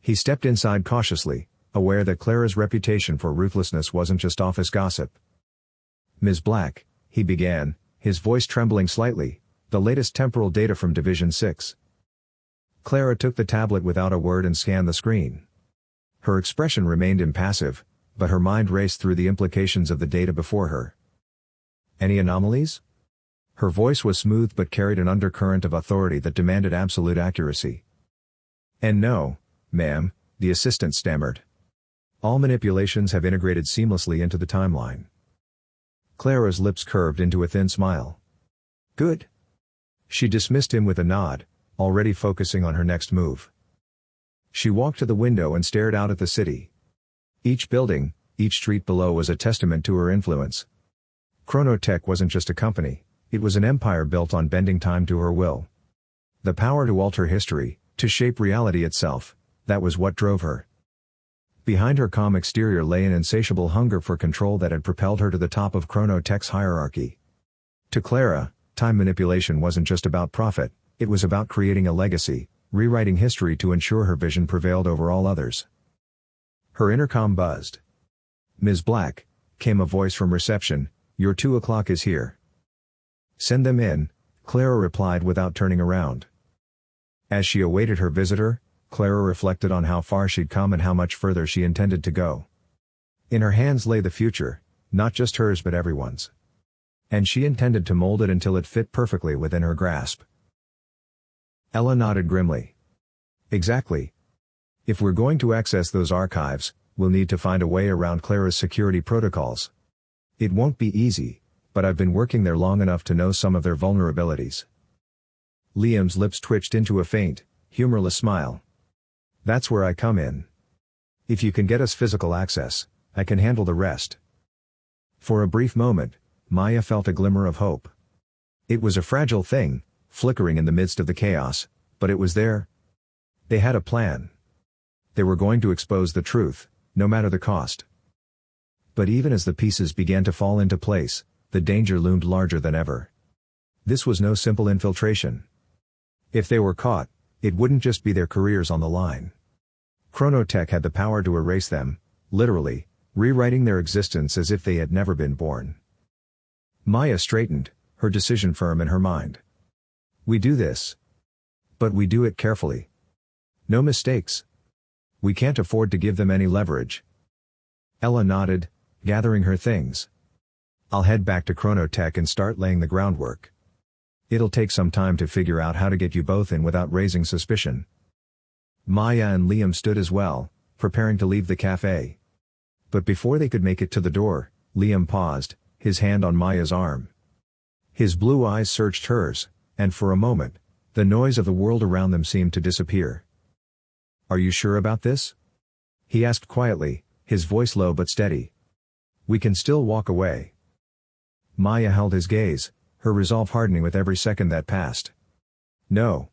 He stepped inside cautiously, aware that Clara's reputation for ruthlessness wasn't just office gossip. Ms. Black, he began, his voice trembling slightly, the latest temporal data from Division 6. Clara took the tablet without a word and scanned the screen. Her expression remained impassive, but her mind raced through the implications of the data before her. Any anomalies? Her voice was smooth but carried an undercurrent of authority that demanded absolute accuracy. And no, ma'am, the assistant stammered. All manipulations have integrated seamlessly into the timeline. Clara's lips curved into a thin smile. Good. She dismissed him with a nod, already focusing on her next move. She walked to the window and stared out at the city. Each building, each street below was a testament to her influence. ChronoTech wasn't just a company, it was an empire built on bending time to her will. The power to alter history, to shape reality itself, that was what drove her. Behind her calm exterior lay an insatiable hunger for control that had propelled her to the top of ChronoTech's hierarchy. To Clara, time manipulation wasn't just about profit, it was about creating a legacy, rewriting history to ensure her vision prevailed over all others. Her intercom buzzed. Ms. Black, came a voice from reception, your 2 o'clock is here. Send them in, Clara replied without turning around. As she awaited her visitor, Clara reflected on how far she'd come and how much further she intended to go. In her hands lay the future, not just hers but everyone's. And she intended to mold it until it fit perfectly within her grasp. Ella nodded grimly. Exactly. If we're going to access those archives, we'll need to find a way around Clara's security protocols. It won't be easy, but I've been working there long enough to know some of their vulnerabilities. Liam's lips twitched into a faint, humorless smile. That's where I come in. If you can get us physical access, I can handle the rest. For a brief moment, Maya felt a glimmer of hope. It was a fragile thing, flickering in the midst of the chaos, but it was there. They had a plan. They were going to expose the truth, no matter the cost. But even as the pieces began to fall into place, the danger loomed larger than ever. This was no simple infiltration. If they were caught, it wouldn't just be their careers on the line. ChronoTech had the power to erase them, literally, rewriting their existence as if they had never been born. Maya straightened, her decision firm in her mind. We do this. But we do it carefully. No mistakes. We can't afford to give them any leverage. Ella nodded, gathering her things. I'll head back to ChronoTech and start laying the groundwork. It'll take some time to figure out how to get you both in without raising suspicion. Maya and Liam stood as well, preparing to leave the cafe. But before they could make it to the door, Liam paused, his hand on Maya's arm. His blue eyes searched hers, and for a moment, the noise of the world around them seemed to disappear. Are you sure about this? He asked quietly, his voice low but steady. We can still walk away. Maya held his gaze, her resolve hardening with every second that passed. No.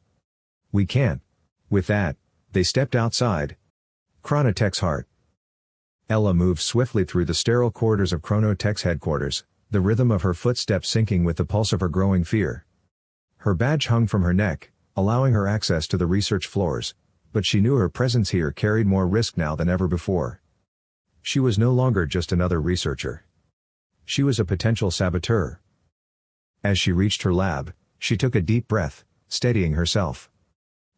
We can't. With that, they stepped outside. ChronoTech's heart. Ella moved swiftly through the sterile corridors of ChronoTech's headquarters, the rhythm of her footsteps syncing with the pulse of her growing fear. Her badge hung from her neck, allowing her access to the research floors, but she knew her presence here carried more risk now than ever before. She was no longer just another researcher. She was a potential saboteur. As she reached her lab, she took a deep breath, steadying herself.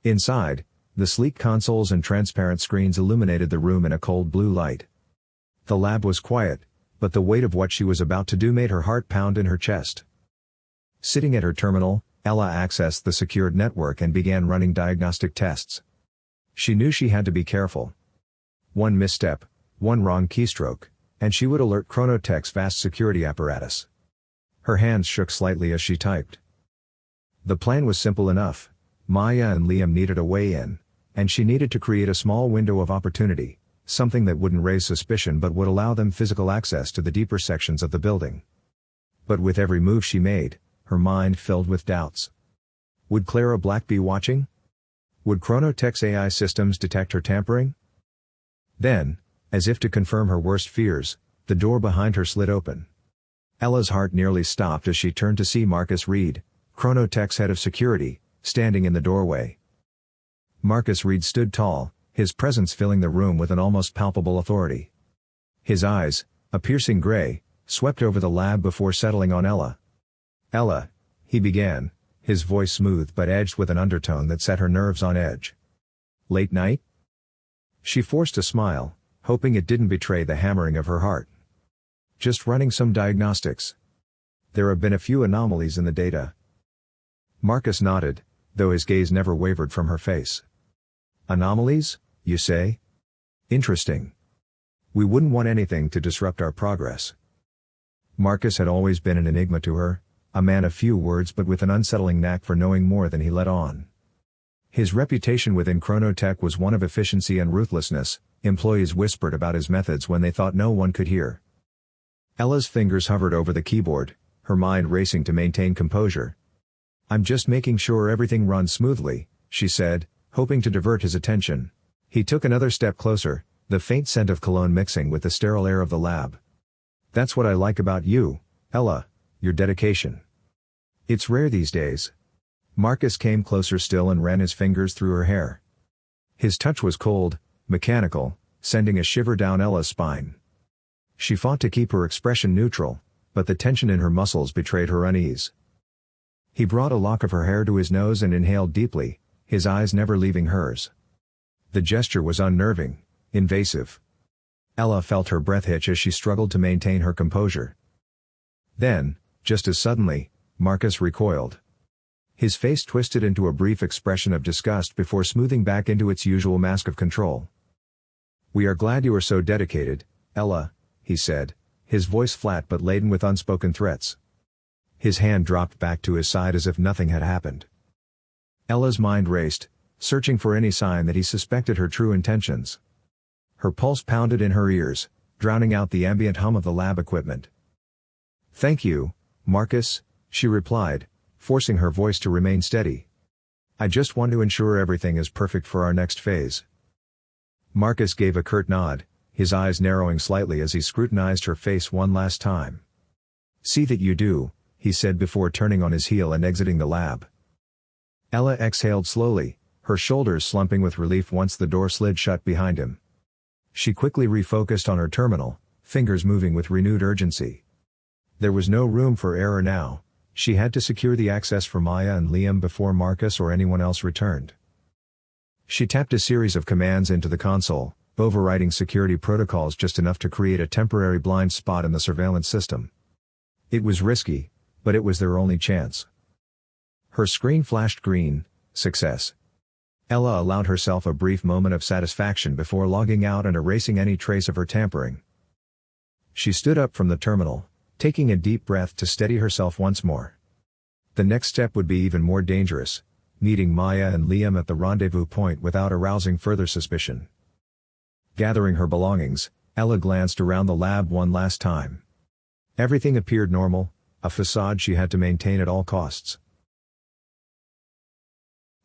Inside, the sleek consoles and transparent screens illuminated the room in a cold blue light. The lab was quiet, but the weight of what she was about to do made her heart pound in her chest. Sitting at her terminal, Ella accessed the secured network and began running diagnostic tests. She knew she had to be careful. One misstep, one wrong keystroke, and she would alert ChronoTech's vast security apparatus. Her hands shook slightly as she typed. The plan was simple enough. Maya and Liam needed a way in, and she needed to create a small window of opportunity, something that wouldn't raise suspicion but would allow them physical access to the deeper sections of the building. But with every move she made, her mind filled with doubts. Would Clara Black be watching? Would ChronoTech's AI systems detect her tampering? Then, as if to confirm her worst fears, the door behind her slid open. Ella's heart nearly stopped as she turned to see Marcus Reed, ChronoTech's head of security, standing in the doorway. Marcus Reed stood tall, his presence filling the room with an almost palpable authority. His eyes, a piercing gray, swept over the lab before settling on Ella. Ella, he began, his voice smooth but edged with an undertone that set her nerves on edge. Late night? She forced a smile, hoping it didn't betray the hammering of her heart. Just running some diagnostics. There have been a few anomalies in the data. Marcus nodded, though his gaze never wavered from her face. Anomalies, you say? Interesting. We wouldn't want anything to disrupt our progress. Marcus had always been an enigma to her, a man of few words but with an unsettling knack for knowing more than he let on. His reputation within ChronoTech was one of efficiency and ruthlessness. Employees whispered about his methods when they thought no one could hear. Ella's fingers hovered over the keyboard, her mind racing to maintain composure. I'm just making sure everything runs smoothly, she said, hoping to divert his attention. He took another step closer, the faint scent of cologne mixing with the sterile air of the lab. That's what I like about you, Ella, your dedication. It's rare these days. Marcus came closer still and ran his fingers through her hair. His touch was cold, mechanical, sending a shiver down Ella's spine. She fought to keep her expression neutral, but the tension in her muscles betrayed her unease. He brought a lock of her hair to his nose and inhaled deeply, his eyes never leaving hers. The gesture was unnerving, invasive. Ella felt her breath hitch as she struggled to maintain her composure. Then, just as suddenly, Marcus recoiled. His face twisted into a brief expression of disgust before smoothing back into its usual mask of control. We are glad you are so dedicated, Ella, he said, his voice flat but laden with unspoken threats. His hand dropped back to his side as if nothing had happened. Ella's mind raced, searching for any sign that he suspected her true intentions. Her pulse pounded in her ears, drowning out the ambient hum of the lab equipment. "Thank you, Marcus," she replied, forcing her voice to remain steady. "I just want to ensure everything is perfect for our next phase." Marcus gave a curt nod, his eyes narrowing slightly as he scrutinized her face one last time. "See that you do," he said before turning on his heel and exiting the lab. Ella exhaled slowly, her shoulders slumping with relief once the door slid shut behind him. She quickly refocused on her terminal, fingers moving with renewed urgency. There was no room for error now. She had to secure the access for Maya and Liam before Marcus or anyone else returned. She tapped a series of commands into the console, overriding security protocols just enough to create a temporary blind spot in the surveillance system. It was risky, but it was their only chance. Her screen flashed green, success. Ella allowed herself a brief moment of satisfaction before logging out and erasing any trace of her tampering. She stood up from the terminal, taking a deep breath to steady herself once more. The next step would be even more dangerous, meeting Maya and Liam at the rendezvous point without arousing further suspicion. Gathering her belongings, Ella glanced around the lab one last time. Everything appeared normal, a facade she had to maintain at all costs.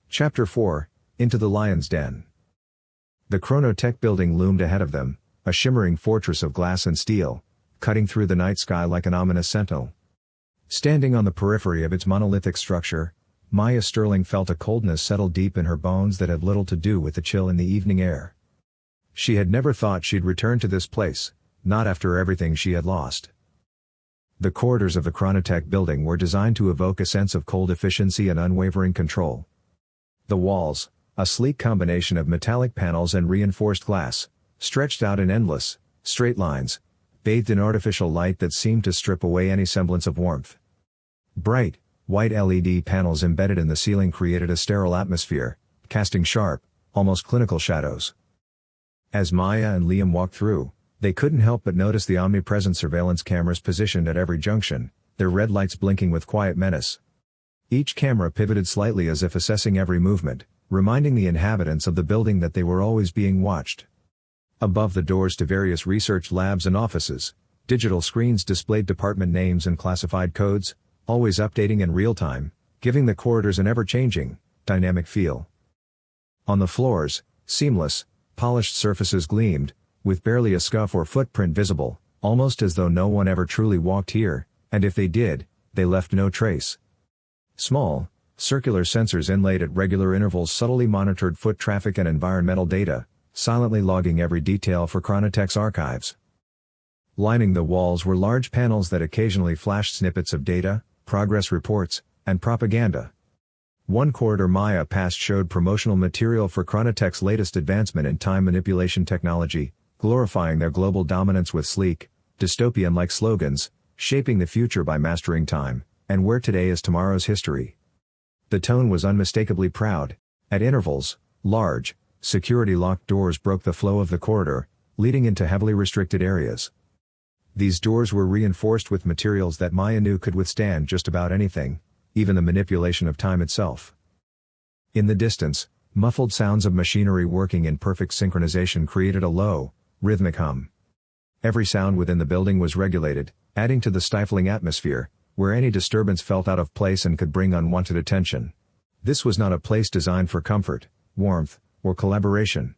Chapter 4, Into the Lion's Den. The ChronoTech building loomed ahead of them, a shimmering fortress of glass and steel, cutting through the night sky like an ominous sentinel. Standing on the periphery of its monolithic structure, Maya Sterling felt a coldness settle deep in her bones that had little to do with the chill in the evening air. She had never thought she'd return to this place, not after everything she had lost. The corridors of the ChronoTech building were designed to evoke a sense of cold efficiency and unwavering control. The walls, a sleek combination of metallic panels and reinforced glass, stretched out in endless, straight lines, bathed in artificial light that seemed to strip away any semblance of warmth. Bright, white LED panels embedded in the ceiling created a sterile atmosphere, casting sharp, almost clinical shadows. As Maya and Liam walked through, they couldn't help but notice the omnipresent surveillance cameras positioned at every junction, their red lights blinking with quiet menace. Each camera pivoted slightly as if assessing every movement, reminding the inhabitants of the building that they were always being watched. Above the doors to various research labs and offices, digital screens displayed department names and classified codes, always updating in real time, giving the corridors an ever-changing, dynamic feel. On the floors, seamless, polished surfaces gleamed, with barely a scuff or footprint visible, almost as though no one ever truly walked here, and if they did, they left no trace. Small, circular sensors inlaid at regular intervals subtly monitored foot traffic and environmental data, silently logging every detail for ChronoTech's archives. Lining the walls were large panels that occasionally flashed snippets of data, progress reports, and propaganda. One corridor Maya passed showed promotional material for ChronoTech's latest advancement in time manipulation technology, glorifying their global dominance with sleek, dystopian-like slogans, shaping the future by mastering time, and where today is tomorrow's history. The tone was unmistakably proud. At intervals, large, security-locked doors broke the flow of the corridor, leading into heavily restricted areas. These doors were reinforced with materials that Maya knew could withstand just about anything, even the manipulation of time itself. In the distance, muffled sounds of machinery working in perfect synchronization created a low, rhythmic hum. Every sound within the building was regulated, adding to the stifling atmosphere, where any disturbance felt out of place and could bring unwanted attention. This was not a place designed for comfort, warmth, or collaboration.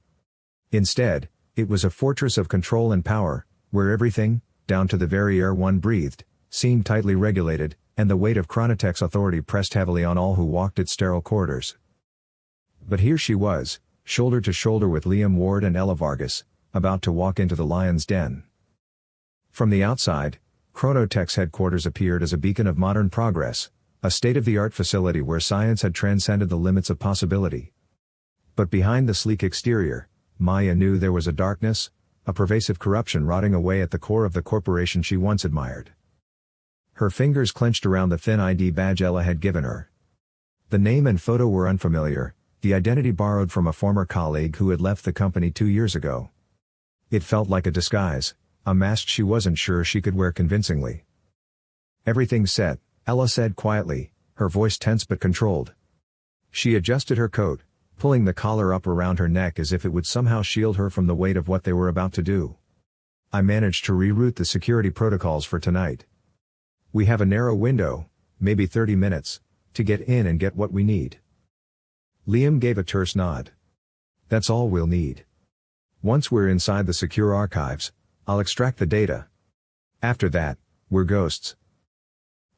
Instead, it was a fortress of control and power, where everything, down to the very air one breathed, seemed tightly regulated, and the weight of ChronoTech's authority pressed heavily on all who walked its sterile corridors. But here she was, shoulder to shoulder with Liam Ward and Ella Vargas, about to walk into the lion's den. From the outside, ChronoTech's headquarters appeared as a beacon of modern progress, a state-of-the-art facility where science had transcended the limits of possibility. But behind the sleek exterior, Maya knew there was a darkness, a pervasive corruption rotting away at the core of the corporation she once admired. Her fingers clenched around the thin ID badge Ella had given her. The name and photo were unfamiliar, the identity borrowed from a former colleague who had left the company 2 years ago. It felt like a disguise, a mask she wasn't sure she could wear convincingly. "Everything's set," Ella said quietly, her voice tense but controlled. She adjusted her coat, pulling the collar up around her neck as if it would somehow shield her from the weight of what they were about to do. I managed to reroute the security protocols for tonight. We have a narrow window, maybe 30 minutes, to get in and get what we need. Liam gave a terse nod. That's all we'll need. Once we're inside the secure archives, I'll extract the data. After that, we're ghosts.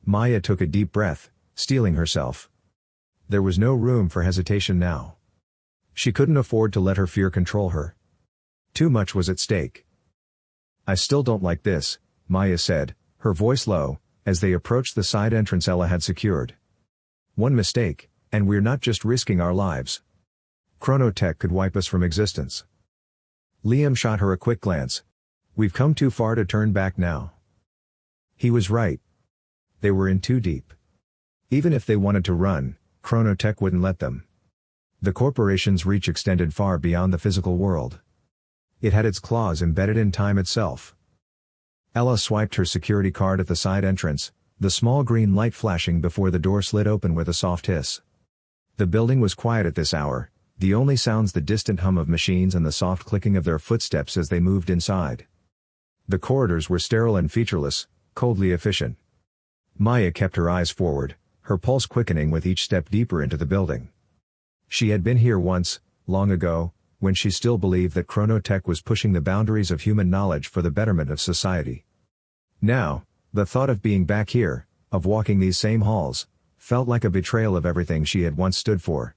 Maya took a deep breath, steeling herself. There was no room for hesitation now. She couldn't afford to let her fear control her. Too much was at stake. I still don't like this, Maya said, her voice low, as they approached the side entrance Ella had secured. One mistake, and we're not just risking our lives. ChronoTech could wipe us from existence. Liam shot her a quick glance. We've come too far to turn back now. He was right. They were in too deep. Even if they wanted to run, ChronoTech wouldn't let them. The corporation's reach extended far beyond the physical world. It had its claws embedded in time itself. Ella swiped her security card at the side entrance, the small green light flashing before the door slid open with a soft hiss. The building was quiet at this hour, the only sounds the distant hum of machines and the soft clicking of their footsteps as they moved inside. The corridors were sterile and featureless, coldly efficient. Maya kept her eyes forward, her pulse quickening with each step deeper into the building. She had been here once, long ago, when she still believed that ChronoTech was pushing the boundaries of human knowledge for the betterment of society. Now, the thought of being back here, of walking these same halls, felt like a betrayal of everything she had once stood for.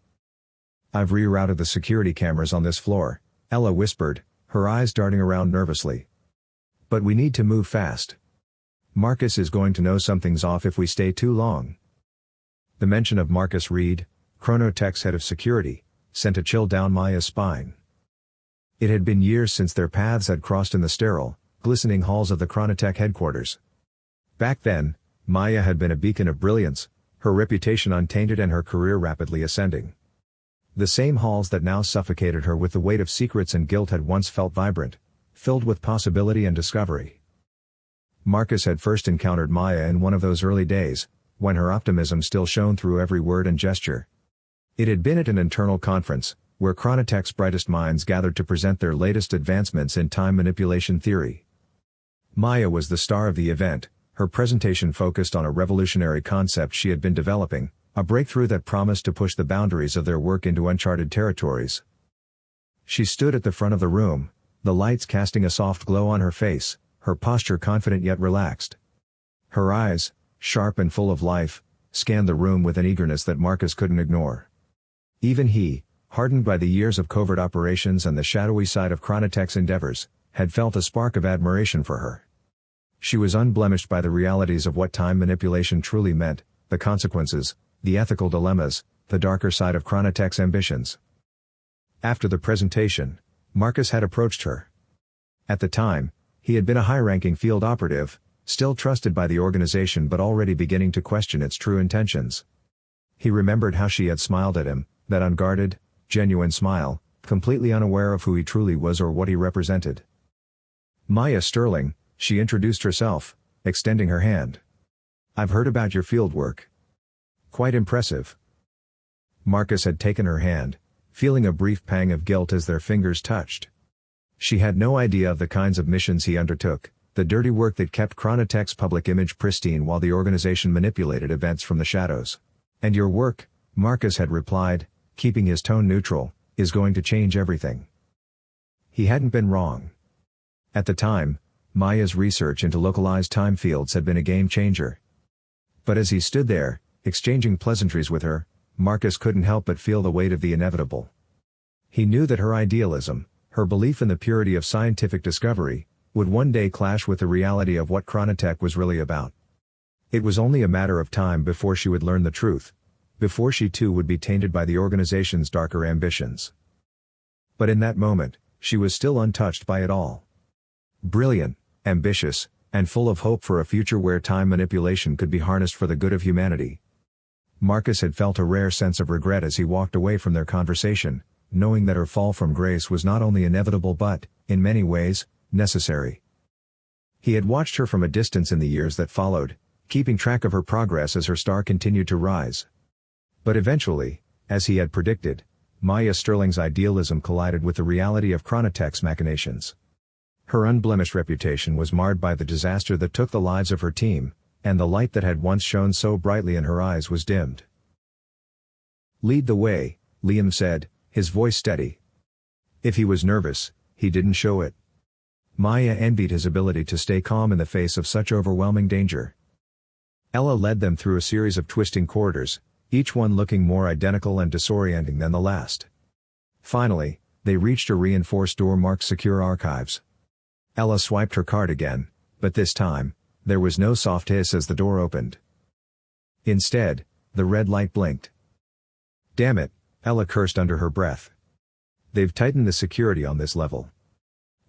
I've rerouted the security cameras on this floor, Ella whispered, her eyes darting around nervously. But we need to move fast. Marcus is going to know something's off if we stay too long. The mention of Marcus Reed, ChronoTech's head of security, sent a chill down Maya's spine. It had been years since their paths had crossed in the sterile, glistening halls of the ChronoTech headquarters. Back then, Maya had been a beacon of brilliance, her reputation untainted and her career rapidly ascending. The same halls that now suffocated her with the weight of secrets and guilt had once felt vibrant, filled with possibility and discovery. Marcus had first encountered Maya in one of those early days, when her optimism still shone through every word and gesture. It had been at an internal conference, where ChronoTech's brightest minds gathered to present their latest advancements in time manipulation theory. Maya was the star of the event, her presentation focused on a revolutionary concept she had been developing, a breakthrough that promised to push the boundaries of their work into uncharted territories. She stood at the front of the room, the lights casting a soft glow on her face, her posture confident yet relaxed. Her eyes, sharp and full of life, scanned the room with an eagerness that Marcus couldn't ignore. Even he, hardened by the years of covert operations and the shadowy side of ChronoTech's endeavors, had felt a spark of admiration for her. She was unblemished by the realities of what time manipulation truly meant, the consequences, the ethical dilemmas, the darker side of ChronoTech's ambitions. After the presentation, Marcus had approached her. At the time, he had been a high-ranking field operative, still trusted by the organization but already beginning to question its true intentions. He remembered how she had smiled at him, that unguarded, genuine smile, completely unaware of who he truly was or what he represented. Maya Sterling, she introduced herself, extending her hand. I've heard about your fieldwork. Quite impressive. Marcus had taken her hand, feeling a brief pang of guilt as their fingers touched. She had no idea of the kinds of missions he undertook, the dirty work that kept ChronoTech's public image pristine while the organization manipulated events from the shadows. And your work, Marcus had replied, keeping his tone neutral, is going to change everything. He hadn't been wrong. At the time, Maya's research into localized time fields had been a game changer. But as he stood there, exchanging pleasantries with her, Marcus couldn't help but feel the weight of the inevitable. He knew that her idealism, her belief in the purity of scientific discovery, would one day clash with the reality of what ChronoTech was really about. It was only a matter of time before she would learn the truth, before she too would be tainted by the organization's darker ambitions. But in that moment, she was still untouched by it all. Brilliant, ambitious, and full of hope for a future where time manipulation could be harnessed for the good of humanity. Marcus had felt a rare sense of regret as he walked away from their conversation, knowing that her fall from grace was not only inevitable but, in many ways, necessary. He had watched her from a distance in the years that followed, keeping track of her progress as her star continued to rise. But eventually, as he had predicted, Maya Sterling's idealism collided with the reality of ChronoTech's machinations. Her unblemished reputation was marred by the disaster that took the lives of her team, and the light that had once shone so brightly in her eyes was dimmed. "Lead the way," Liam said, his voice steady. If he was nervous, he didn't show it. Maya envied his ability to stay calm in the face of such overwhelming danger. Ella led them through a series of twisting corridors, each one looking more identical and disorienting than the last. Finally, they reached a reinforced door marked Secure Archives. Ella swiped her card again, but this time, there was no soft hiss as the door opened. Instead, the red light blinked. "Damn it," Ella cursed under her breath. "They've tightened the security on this level.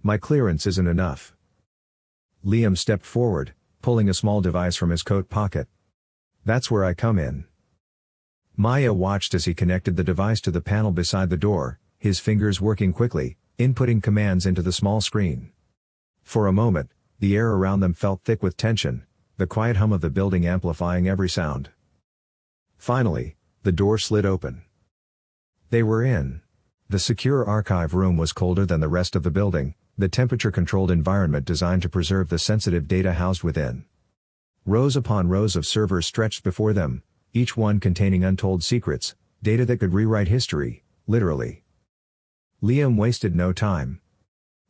My clearance isn't enough." Liam stepped forward, pulling a small device from his coat pocket. "That's where I come in." Maya watched as he connected the device to the panel beside the door, his fingers working quickly, inputting commands into the small screen. For a moment, the air around them felt thick with tension, the quiet hum of the building amplifying every sound. Finally, the door slid open. They were in. The secure archive room was colder than the rest of the building, the temperature-controlled environment designed to preserve the sensitive data housed within. Rows upon rows of servers stretched before them, each one containing untold secrets, data that could rewrite history, literally. Liam wasted no time.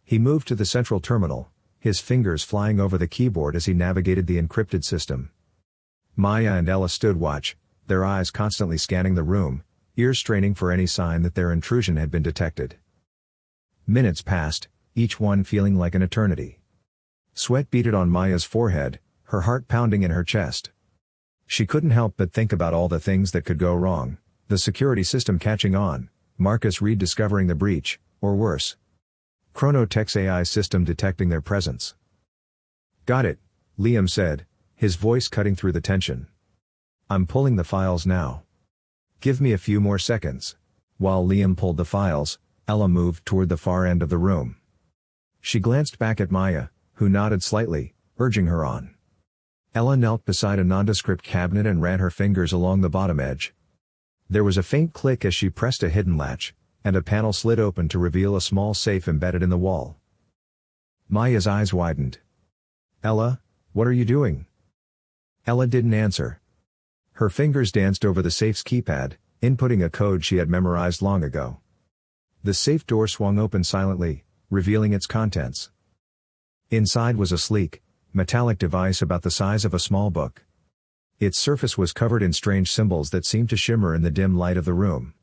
He moved to the central terminal, his fingers flying over the keyboard as he navigated the encrypted system. Maya and Ella stood watch, their eyes constantly scanning the room, ears straining for any sign that their intrusion had been detected. Minutes passed, each one feeling like an eternity. Sweat beaded on Maya's forehead, her heart pounding in her chest. She couldn't help but think about all the things that could go wrong, the security system catching on, Marcus Reed discovering the breach, or worse, ChronoTech's AI system detecting their presence. "Got it," Liam said, his voice cutting through the tension. "I'm pulling the files now. Give me a few more seconds." While Liam pulled the files, Ella moved toward the far end of the room. She glanced back at Maya, who nodded slightly, urging her on. Ella knelt beside a nondescript cabinet and ran her fingers along the bottom edge. There was a faint click as she pressed a hidden latch, and a panel slid open to reveal a small safe embedded in the wall. Maya's eyes widened. "Ella, what are you doing?" Ella didn't answer. Her fingers danced over the safe's keypad, inputting a code she had memorized long ago. The safe door swung open silently, revealing its contents. Inside was a sleek, metallic device about the size of a small book. Its surface was covered in strange symbols that seemed to shimmer in the dim light of the room.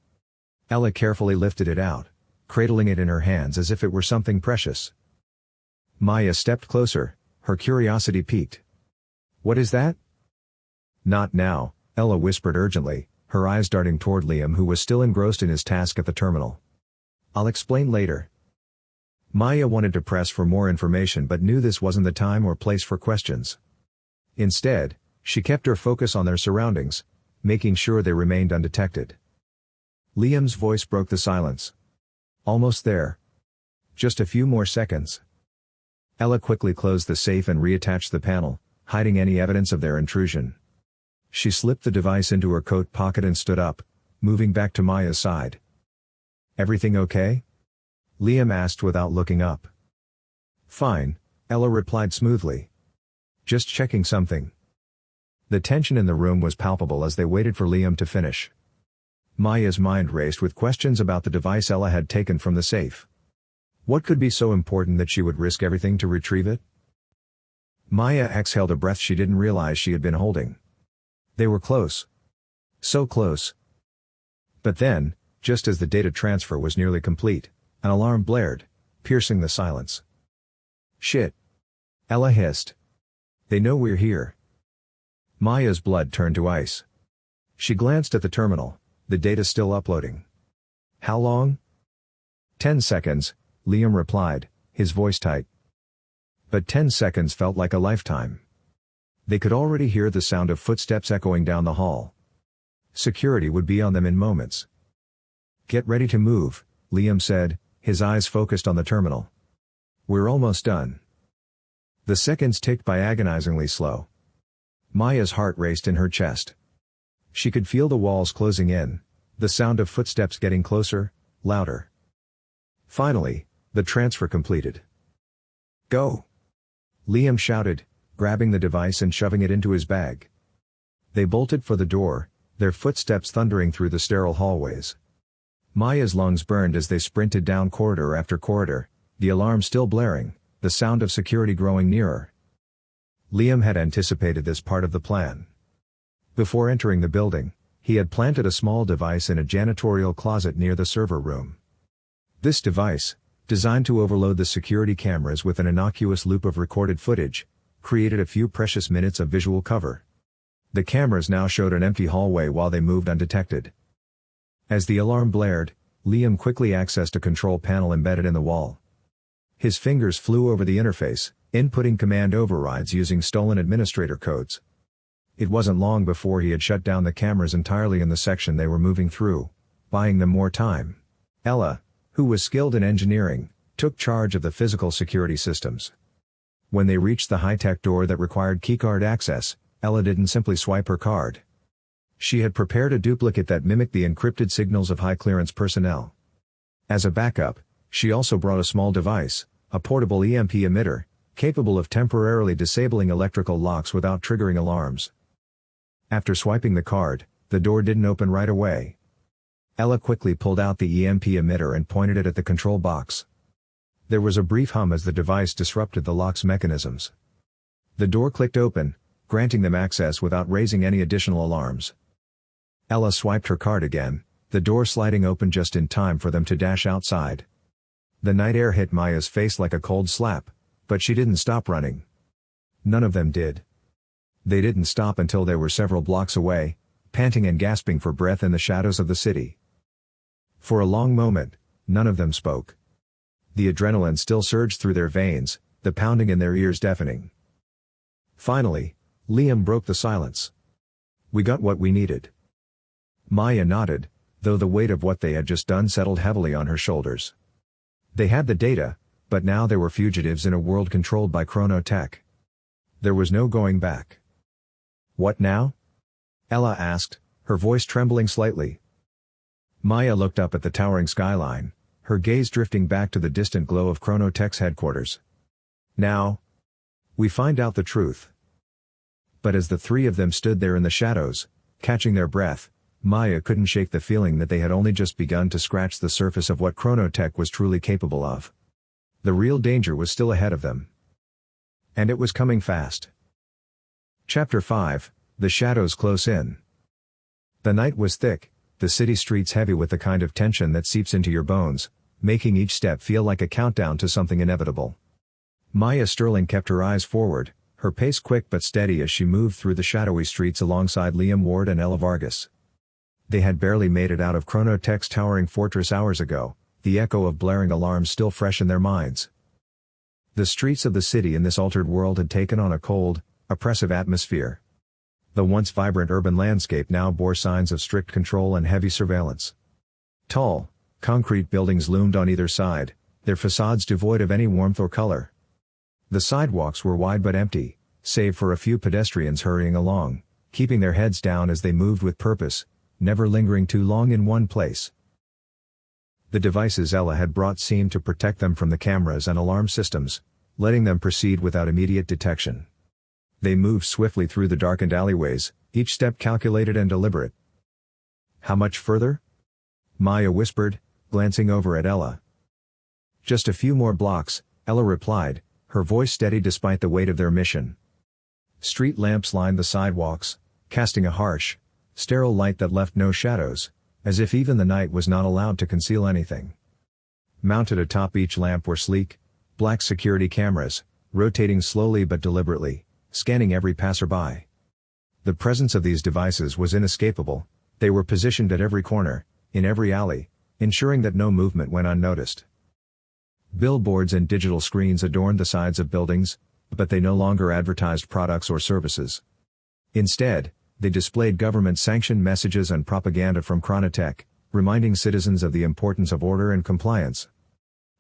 Ella carefully lifted it out, cradling it in her hands as if it were something precious. Maya stepped closer, her curiosity piqued. "What is that?" "Not now," Ella whispered urgently, her eyes darting toward Liam who was still engrossed in his task at the terminal. "I'll explain later." Maya wanted to press for more information but knew this wasn't the time or place for questions. Instead, she kept her focus on their surroundings, making sure they remained undetected. Liam's voice broke the silence. "Almost there. Just a few more seconds." Ella quickly closed the safe and reattached the panel, hiding any evidence of their intrusion. She slipped the device into her coat pocket and stood up, moving back to Maya's side. "Everything okay?" Liam asked without looking up. "Fine," Ella replied smoothly. "Just checking something." The tension in the room was palpable as they waited for Liam to finish. Maya's mind raced with questions about the device Ella had taken from the safe. What could be so important that she would risk everything to retrieve it? Maya exhaled a breath she didn't realize she had been holding. They were close. So close. But then, just as the data transfer was nearly complete, an alarm blared, piercing the silence. "Shit!" Ella hissed. "They know we're here." Maya's blood turned to ice. She glanced at the terminal, the data still uploading. "How long?" 10 seconds, Liam replied, his voice tight. But 10 seconds felt like a lifetime. They could already hear the sound of footsteps echoing down the hall. Security would be on them in moments. "Get ready to move," Liam said, his eyes focused on the terminal. "We're almost done." The seconds ticked by agonizingly slow. Maya's heart raced in her chest. She could feel the walls closing in, the sound of footsteps getting closer, louder. Finally, the transfer completed. "Go!" Liam shouted, grabbing the device and shoving it into his bag. They bolted for the door, their footsteps thundering through the sterile hallways. Maya's lungs burned as they sprinted down corridor after corridor, the alarm still blaring, the sound of security growing nearer. Liam had anticipated this part of the plan. Before entering the building, he had planted a small device in a janitorial closet near the server room. This device, designed to overload the security cameras with an innocuous loop of recorded footage, created a few precious minutes of visual cover. The cameras now showed an empty hallway while they moved undetected. As the alarm blared, Liam quickly accessed a control panel embedded in the wall. His fingers flew over the interface, inputting command overrides using stolen administrator codes. It wasn't long before he had shut down the cameras entirely in the section they were moving through, buying them more time. Ella, who was skilled in engineering, took charge of the physical security systems. When they reached the high-tech door that required keycard access, Ella didn't simply swipe her card. She had prepared a duplicate that mimicked the encrypted signals of high-clearance personnel. As a backup, she also brought a small device, a portable EMP emitter, capable of temporarily disabling electrical locks without triggering alarms. After swiping the card, the door didn't open right away. Ella quickly pulled out the EMP emitter and pointed it at the control box. There was a brief hum as the device disrupted the lock's mechanisms. The door clicked open, granting them access without raising any additional alarms. Ella swiped her card again, the door sliding open just in time for them to dash outside. The night air hit Maya's face like a cold slap, but she didn't stop running. None of them did. They didn't stop until they were several blocks away, panting and gasping for breath in the shadows of the city. For a long moment, none of them spoke. The adrenaline still surged through their veins, the pounding in their ears deafening. Finally, Liam broke the silence. "We got what we needed." Maya nodded, though the weight of what they had just done settled heavily on her shoulders. They had the data, but now they were fugitives in a world controlled by ChronoTech. There was no going back. "What now?" Ella asked, her voice trembling slightly. Maya looked up at the towering skyline, her gaze drifting back to the distant glow of ChronoTech's headquarters. "Now, we find out the truth." But as the three of them stood there in the shadows, catching their breath, Maya couldn't shake the feeling that they had only just begun to scratch the surface of what ChronoTech was truly capable of. The real danger was still ahead of them. And it was coming fast. Chapter 5, The Shadows Close In. The night was thick, the city streets heavy with the kind of tension that seeps into your bones, making each step feel like a countdown to something inevitable. Maya Sterling kept her eyes forward, her pace quick but steady as she moved through the shadowy streets alongside Liam Ward and Ella Vargas. They had barely made it out of ChronoTech's towering fortress hours ago, the echo of blaring alarms still fresh in their minds. The streets of the city in this altered world had taken on a cold, oppressive atmosphere. The once vibrant urban landscape now bore signs of strict control and heavy surveillance. Tall, concrete buildings loomed on either side, their facades devoid of any warmth or color. The sidewalks were wide but empty, save for a few pedestrians hurrying along, keeping their heads down as they moved with purpose, never lingering too long in one place. The devices Ella had brought seemed to protect them from the cameras and alarm systems, letting them proceed without immediate detection. They moved swiftly through the darkened alleyways, each step calculated and deliberate. "How much further?" Maya whispered, glancing over at Ella. "Just a few more blocks," Ella replied, her voice steady despite the weight of their mission. Street lamps lined the sidewalks, casting a harsh, sterile light that left no shadows, as if even the night was not allowed to conceal anything. Mounted atop each lamp were sleek, black security cameras, rotating slowly but deliberately, scanning every passerby. The presence of these devices was inescapable, they were positioned at every corner, in every alley, ensuring that no movement went unnoticed. Billboards and digital screens adorned the sides of buildings, but they no longer advertised products or services. Instead, they displayed government-sanctioned messages and propaganda from ChronoTech, reminding citizens of the importance of order and compliance.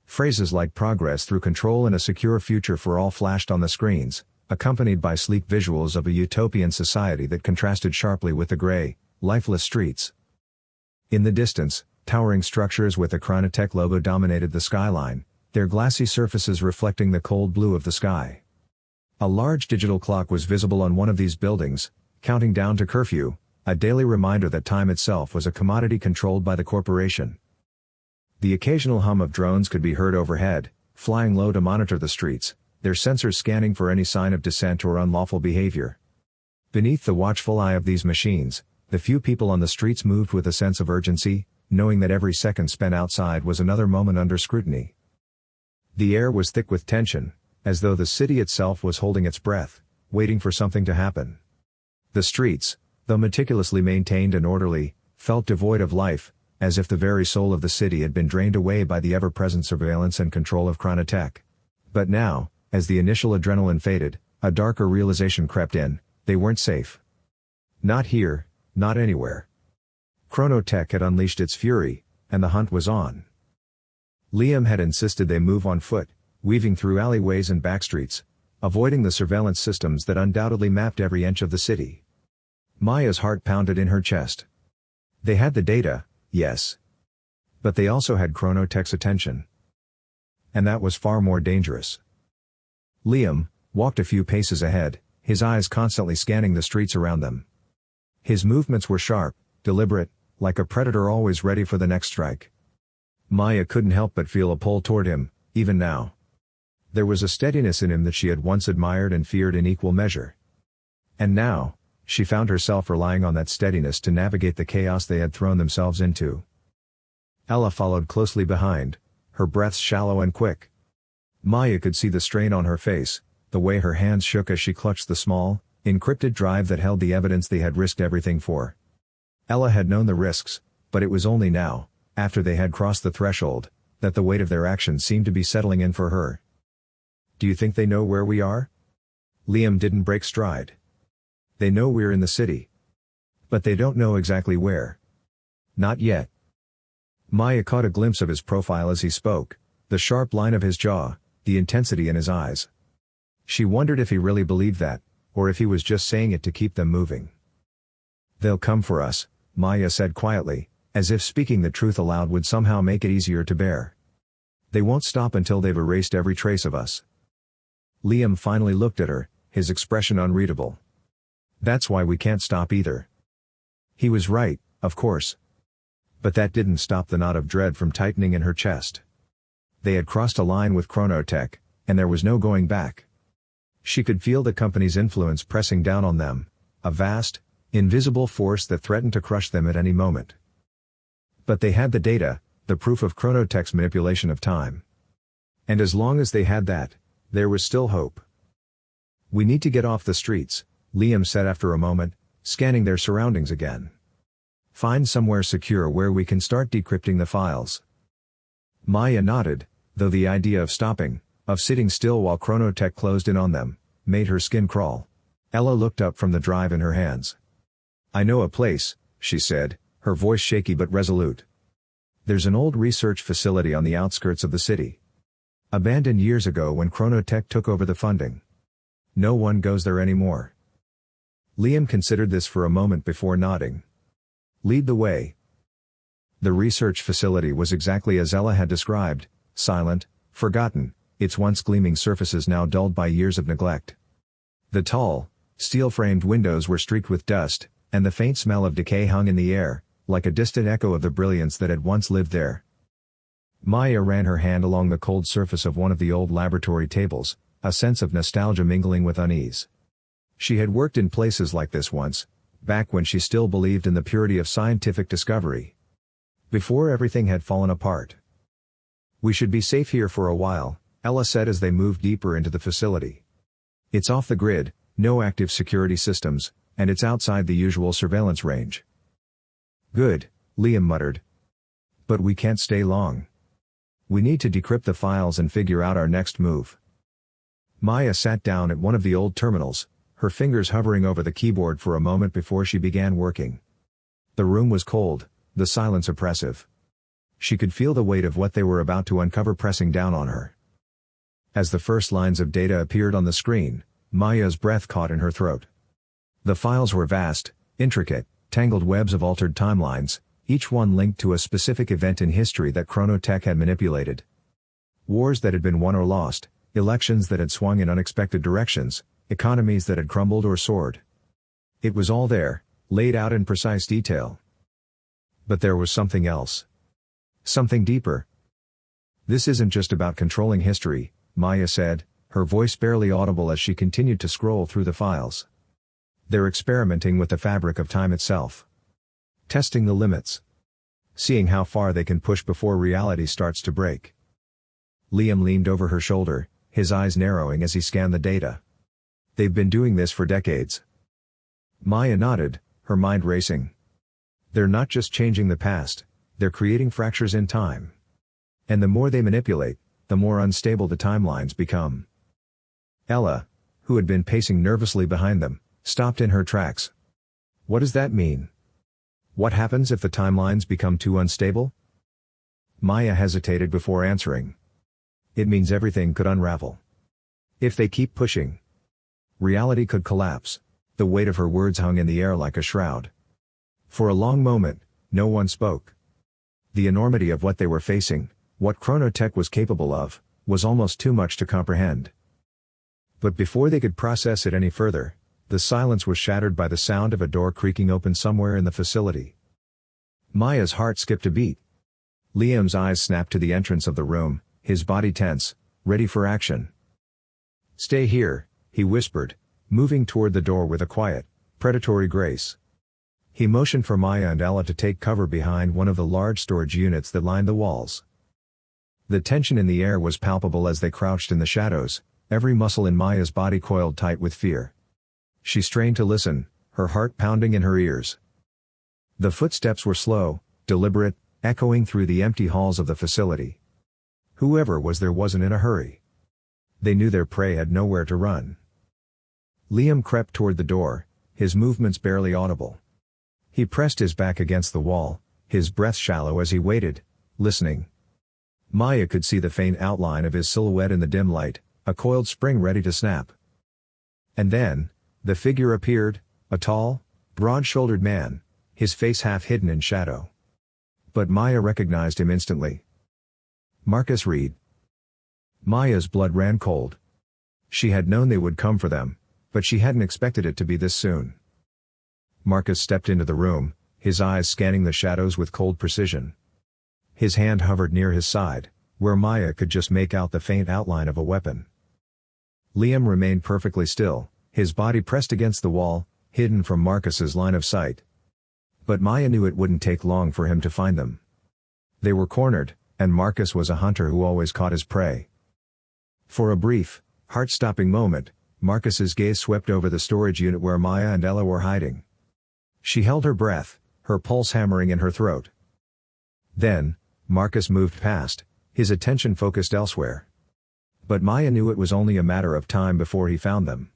Phrases like progress through control and a secure future for all flashed on the screens, accompanied by sleek visuals of a utopian society that contrasted sharply with the gray, lifeless streets. In the distance, towering structures with the ChronoTech logo dominated the skyline, their glassy surfaces reflecting the cold blue of the sky. A large digital clock was visible on one of these buildings, counting down to curfew, a daily reminder that time itself was a commodity controlled by the corporation. The occasional hum of drones could be heard overhead, flying low to monitor the streets, their sensors scanning for any sign of dissent or unlawful behavior. Beneath the watchful eye of these machines, the few people on the streets moved with a sense of urgency, knowing that every second spent outside was another moment under scrutiny. The air was thick with tension, as though the city itself was holding its breath, waiting for something to happen. The streets, though meticulously maintained and orderly, felt devoid of life, as if the very soul of the city had been drained away by the ever-present surveillance and control of ChronoTech. But now, as the initial adrenaline faded, a darker realization crept in: they weren't safe. Not here, not anywhere. ChronoTech had unleashed its fury, and the hunt was on. Liam had insisted they move on foot, weaving through alleyways and backstreets, avoiding the surveillance systems that undoubtedly mapped every inch of the city. Maya's heart pounded in her chest. They had the data, yes. But they also had ChronoTech's attention. And that was far more dangerous. Liam walked a few paces ahead, his eyes constantly scanning the streets around them. His movements were sharp, deliberate, like a predator always ready for the next strike. Maya couldn't help but feel a pull toward him, even now. There was a steadiness in him that she had once admired and feared in equal measure. And now, she found herself relying on that steadiness to navigate the chaos they had thrown themselves into. Ella followed closely behind, her breaths shallow and quick. Maya could see the strain on her face, the way her hands shook as she clutched the small, encrypted drive that held the evidence they had risked everything for. Ella had known the risks, but it was only now, after they had crossed the threshold, that the weight of their actions seemed to be settling in for her. "Do you think they know where we are?" Liam didn't break stride. "They know we're in the city. But they don't know exactly where. Not yet." Maya caught a glimpse of his profile as he spoke, the sharp line of his jaw, the intensity in his eyes. She wondered if he really believed that, or if he was just saying it to keep them moving. "They'll come for us," Maya said quietly, as if speaking the truth aloud would somehow make it easier to bear. "They won't stop until they've erased every trace of us." Liam finally looked at her, his expression unreadable. "That's why we can't stop either." He was right, of course. But that didn't stop the knot of dread from tightening in her chest. They had crossed a line with ChronoTech, and there was no going back. She could feel the company's influence pressing down on them, a vast, invisible force that threatened to crush them at any moment. But they had the data, the proof of ChronoTech's manipulation of time. And as long as they had that, there was still hope. "We need to get off the streets," Liam said after a moment, scanning their surroundings again. "Find somewhere secure where we can start decrypting the files." Maya nodded, though the idea of stopping, of sitting still while ChronoTech closed in on them, made her skin crawl. Ella looked up from the drive in her hands. "I know a place," she said, her voice shaky but resolute. "There's an old research facility on the outskirts of the city. Abandoned years ago when ChronoTech took over the funding. No one goes there anymore." Liam considered this for a moment before nodding. "Lead the way." The research facility was exactly as Ella had described, silent, forgotten, its once gleaming surfaces now dulled by years of neglect. The tall, steel-framed windows were streaked with dust, and the faint smell of decay hung in the air, like a distant echo of the brilliance that had once lived there. Maya ran her hand along the cold surface of one of the old laboratory tables, a sense of nostalgia mingling with unease. She had worked in places like this once, back when she still believed in the purity of scientific discovery. Before everything had fallen apart. "We should be safe here for a while," Ella said as they moved deeper into the facility. "It's off the grid, no active security systems, and it's outside the usual surveillance range." "Good," Liam muttered. "But we can't stay long. We need to decrypt the files and figure out our next move." Maya sat down at one of the old terminals, her fingers hovering over the keyboard for a moment before she began working. The room was cold, the silence oppressive. She could feel the weight of what they were about to uncover pressing down on her. As the first lines of data appeared on the screen, Maya's breath caught in her throat. The files were vast, intricate, tangled webs of altered timelines, each one linked to a specific event in history that ChronoTech had manipulated. Wars that had been won or lost, elections that had swung in unexpected directions, economies that had crumbled or soared. It was all there, laid out in precise detail. But there was something else. Something deeper. "This isn't just about controlling history," Maya said, her voice barely audible as she continued to scroll through the files. "They're experimenting with the fabric of time itself. Testing the limits. Seeing how far they can push before reality starts to break." Liam leaned over her shoulder, his eyes narrowing as he scanned the data. "They've been doing this for decades." Maya nodded, her mind racing. "They're not just changing the past, they're creating fractures in time. And the more they manipulate, the more unstable the timelines become." Ella, who had been pacing nervously behind them, stopped in her tracks. "What does that mean? What happens if the timelines become too unstable?" Maya hesitated before answering. "It means everything could unravel. If they keep pushing, reality could collapse." The weight of her words hung in the air like a shroud. For a long moment, no one spoke. The enormity of what they were facing, what ChronoTech was capable of, was almost too much to comprehend. But before they could process it any further, the silence was shattered by the sound of a door creaking open somewhere in the facility. Maya's heart skipped a beat. Liam's eyes snapped to the entrance of the room, his body tense, ready for action. "Stay here," he whispered, moving toward the door with a quiet, predatory grace. He motioned for Maya and Ella to take cover behind one of the large storage units that lined the walls. The tension in the air was palpable as they crouched in the shadows, every muscle in Maya's body coiled tight with fear. She strained to listen, her heart pounding in her ears. The footsteps were slow, deliberate, echoing through the empty halls of the facility. Whoever was there wasn't in a hurry. They knew their prey had nowhere to run. Liam crept toward the door, his movements barely audible. He pressed his back against the wall, his breath shallow as he waited, listening. Maya could see the faint outline of his silhouette in the dim light, a coiled spring ready to snap. And then, the figure appeared, a tall, broad-shouldered man, his face half hidden in shadow. But Maya recognized him instantly. Marcus Reed. Maya's blood ran cold. She had known they would come for them, but she hadn't expected it to be this soon. Marcus stepped into the room, his eyes scanning the shadows with cold precision. His hand hovered near his side, where Maya could just make out the faint outline of a weapon. Liam remained perfectly still, his body pressed against the wall, hidden from Marcus's line of sight. But Maya knew it wouldn't take long for him to find them. They were cornered, and Marcus was a hunter who always caught his prey. For a brief, heart-stopping moment, Marcus's gaze swept over the storage unit where Maya and Ella were hiding. She held her breath, her pulse hammering in her throat. Then, Marcus moved past, his attention focused elsewhere. But Maya knew it was only a matter of time before he found them.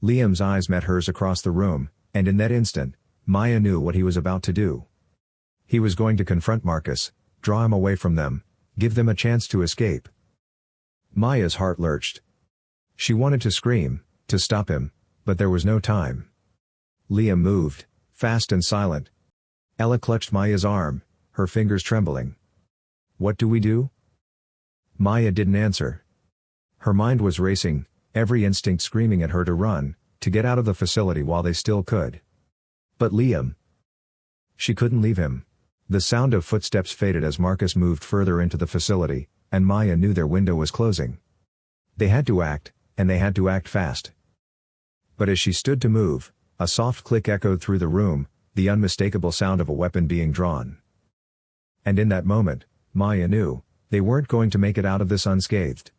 Liam's eyes met hers across the room, and in that instant, Maya knew what he was about to do. He was going to confront Marcus, draw him away from them, give them a chance to escape. Maya's heart lurched. She wanted to scream, to stop him, but there was no time. Liam moved, fast and silent. Ella clutched Maya's arm, her fingers trembling. "What do we do?" Maya didn't answer. Her mind was racing, every instinct screaming at her to run, to get out of the facility while they still could. But Liam. She couldn't leave him. The sound of footsteps faded as Marcus moved further into the facility, and Maya knew their window was closing. They had to act, and they had to act fast. But as she stood to move, a soft click echoed through the room, the unmistakable sound of a weapon being drawn. And in that moment, Maya knew, they weren't going to make it out of this unscathed.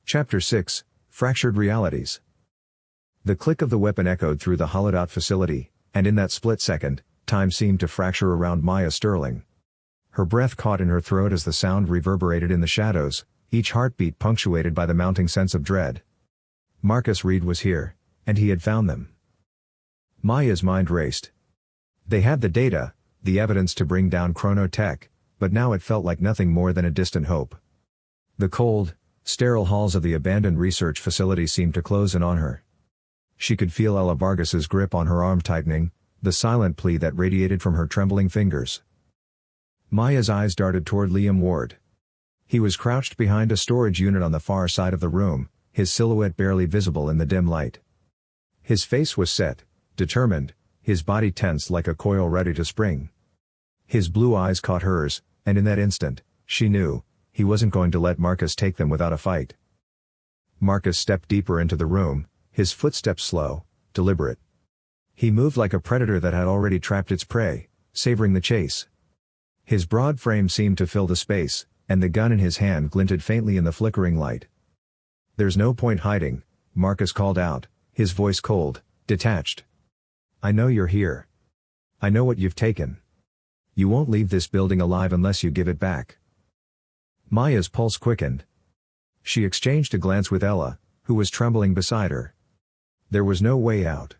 Chapter 6, Fractured Realities. The click of the weapon echoed through the hollowed-out facility, and in that split second, time seemed to fracture around Maya Sterling. Her breath caught in her throat as the sound reverberated in the shadows, each heartbeat punctuated by the mounting sense of dread. Marcus Reed was here, and he had found them. Maya's mind raced. They had the data, the evidence to bring down ChronoTech, but now it felt like nothing more than a distant hope. The cold, Sterile halls of the abandoned research facility seemed to close in on her. She could feel Ella Vargas's grip on her arm tightening, the silent plea that radiated from her trembling fingers. Maya's eyes darted toward Liam Ward. He was crouched behind a storage unit on the far side of the room, his silhouette barely visible in the dim light. His face was set, determined, his body tense like a coil ready to spring. His blue eyes caught hers, and in that instant, she knew, he wasn't going to let Marcus take them without a fight. Marcus stepped deeper into the room, his footsteps slow, deliberate. He moved like a predator that had already trapped its prey, savoring the chase. His broad frame seemed to fill the space, and the gun in his hand glinted faintly in the flickering light. "There's no point hiding," Marcus called out, his voice cold, detached. "I know you're here. I know what you've taken. You won't leave this building alive unless you give it back." Maya's pulse quickened. She exchanged a glance with Ella, who was trembling beside her. There was no way out.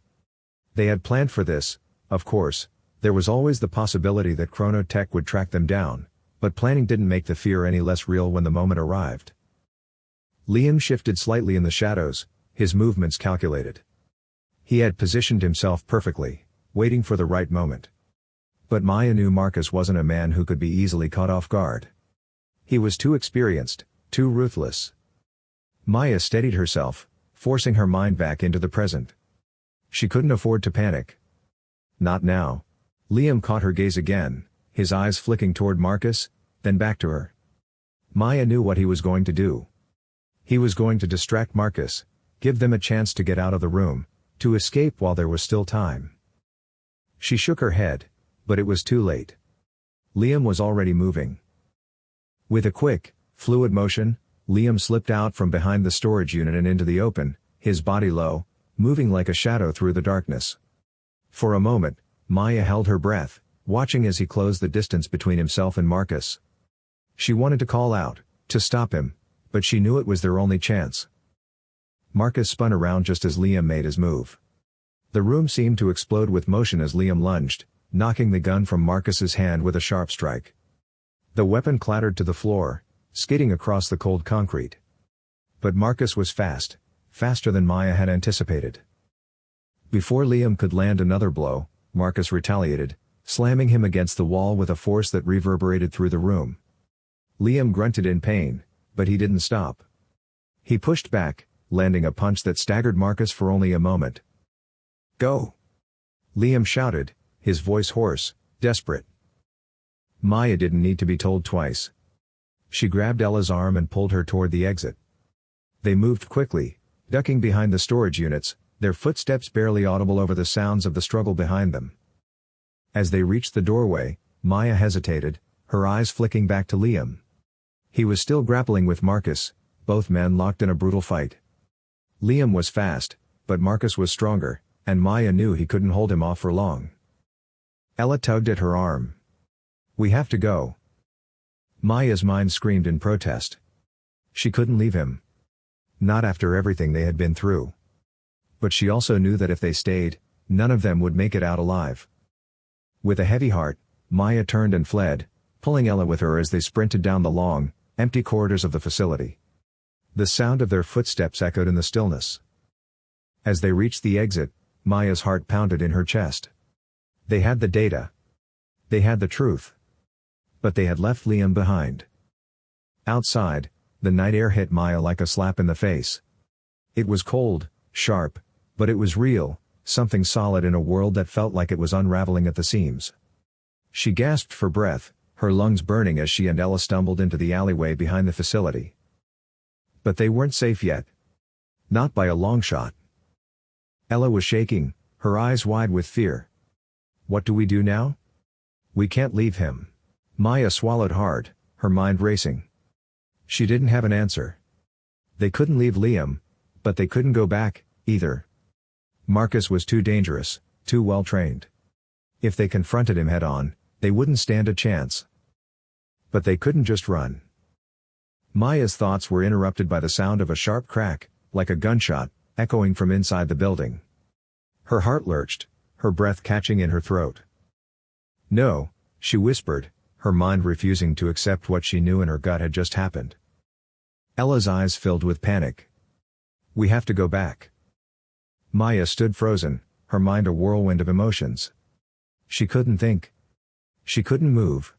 They had planned for this, of course. There was always the possibility that ChronoTech would track them down, but planning didn't make the fear any less real when the moment arrived. Liam shifted slightly in the shadows, his movements calculated. He had positioned himself perfectly, waiting for the right moment. But Maya knew Marcus wasn't a man who could be easily caught off guard. He was too experienced, too ruthless. Maya steadied herself, forcing her mind back into the present. She couldn't afford to panic. Not now. Liam caught her gaze again, his eyes flicking toward Marcus, then back to her. Maya knew what he was going to do. He was going to distract Marcus, give them a chance to get out of the room, to escape while there was still time. She shook her head, but it was too late. Liam was already moving. With a quick, fluid motion, Liam slipped out from behind the storage unit and into the open, his body low, moving like a shadow through the darkness. For a moment, Maya held her breath, watching as he closed the distance between himself and Marcus. She wanted to call out, to stop him, but she knew it was their only chance. Marcus spun around just as Liam made his move. The room seemed to explode with motion as Liam lunged, knocking the gun from Marcus's hand with a sharp strike. The weapon clattered to the floor, skidding across the cold concrete. But Marcus was fast, faster than Maya had anticipated. Before Liam could land another blow, Marcus retaliated, slamming him against the wall with a force that reverberated through the room. Liam grunted in pain, but he didn't stop. He pushed back, landing a punch that staggered Marcus for only a moment. "Go!" Liam shouted, his voice hoarse, desperate. Maya didn't need to be told twice. She grabbed Ella's arm and pulled her toward the exit. They moved quickly, ducking behind the storage units, their footsteps barely audible over the sounds of the struggle behind them. As they reached the doorway, Maya hesitated, her eyes flicking back to Liam. He was still grappling with Marcus, both men locked in a brutal fight. Liam was fast, but Marcus was stronger, and Maya knew he couldn't hold him off for long. Ella tugged at her arm. "We have to go." Maya's mind screamed in protest. She couldn't leave him. Not after everything they had been through. But she also knew that if they stayed, none of them would make it out alive. With a heavy heart, Maya turned and fled, pulling Ella with her as they sprinted down the long, empty corridors of the facility. The sound of their footsteps echoed in the stillness. As they reached the exit, Maya's heart pounded in her chest. They had the data. They had the truth. But they had left Liam behind. Outside, the night air hit Maya like a slap in the face. It was cold, sharp, but it was real, something solid in a world that felt like it was unraveling at the seams. She gasped for breath, her lungs burning as she and Ella stumbled into the alleyway behind the facility. But they weren't safe yet. Not by a long shot. Ella was shaking, her eyes wide with fear. "What do we do now? We can't leave him." Maya swallowed hard, her mind racing. She didn't have an answer. They couldn't leave Liam, but they couldn't go back, either. Marcus was too dangerous, too well trained. If they confronted him head-on, they wouldn't stand a chance. But they couldn't just run. Maya's thoughts were interrupted by the sound of a sharp crack, like a gunshot, echoing from inside the building. Her heart lurched, her breath catching in her throat. "No," she whispered, her mind refusing to accept what she knew in her gut had just happened. Ella's eyes filled with panic. We have to go back. Maya stood frozen, her mind a whirlwind of emotions. She couldn't think. She couldn't move.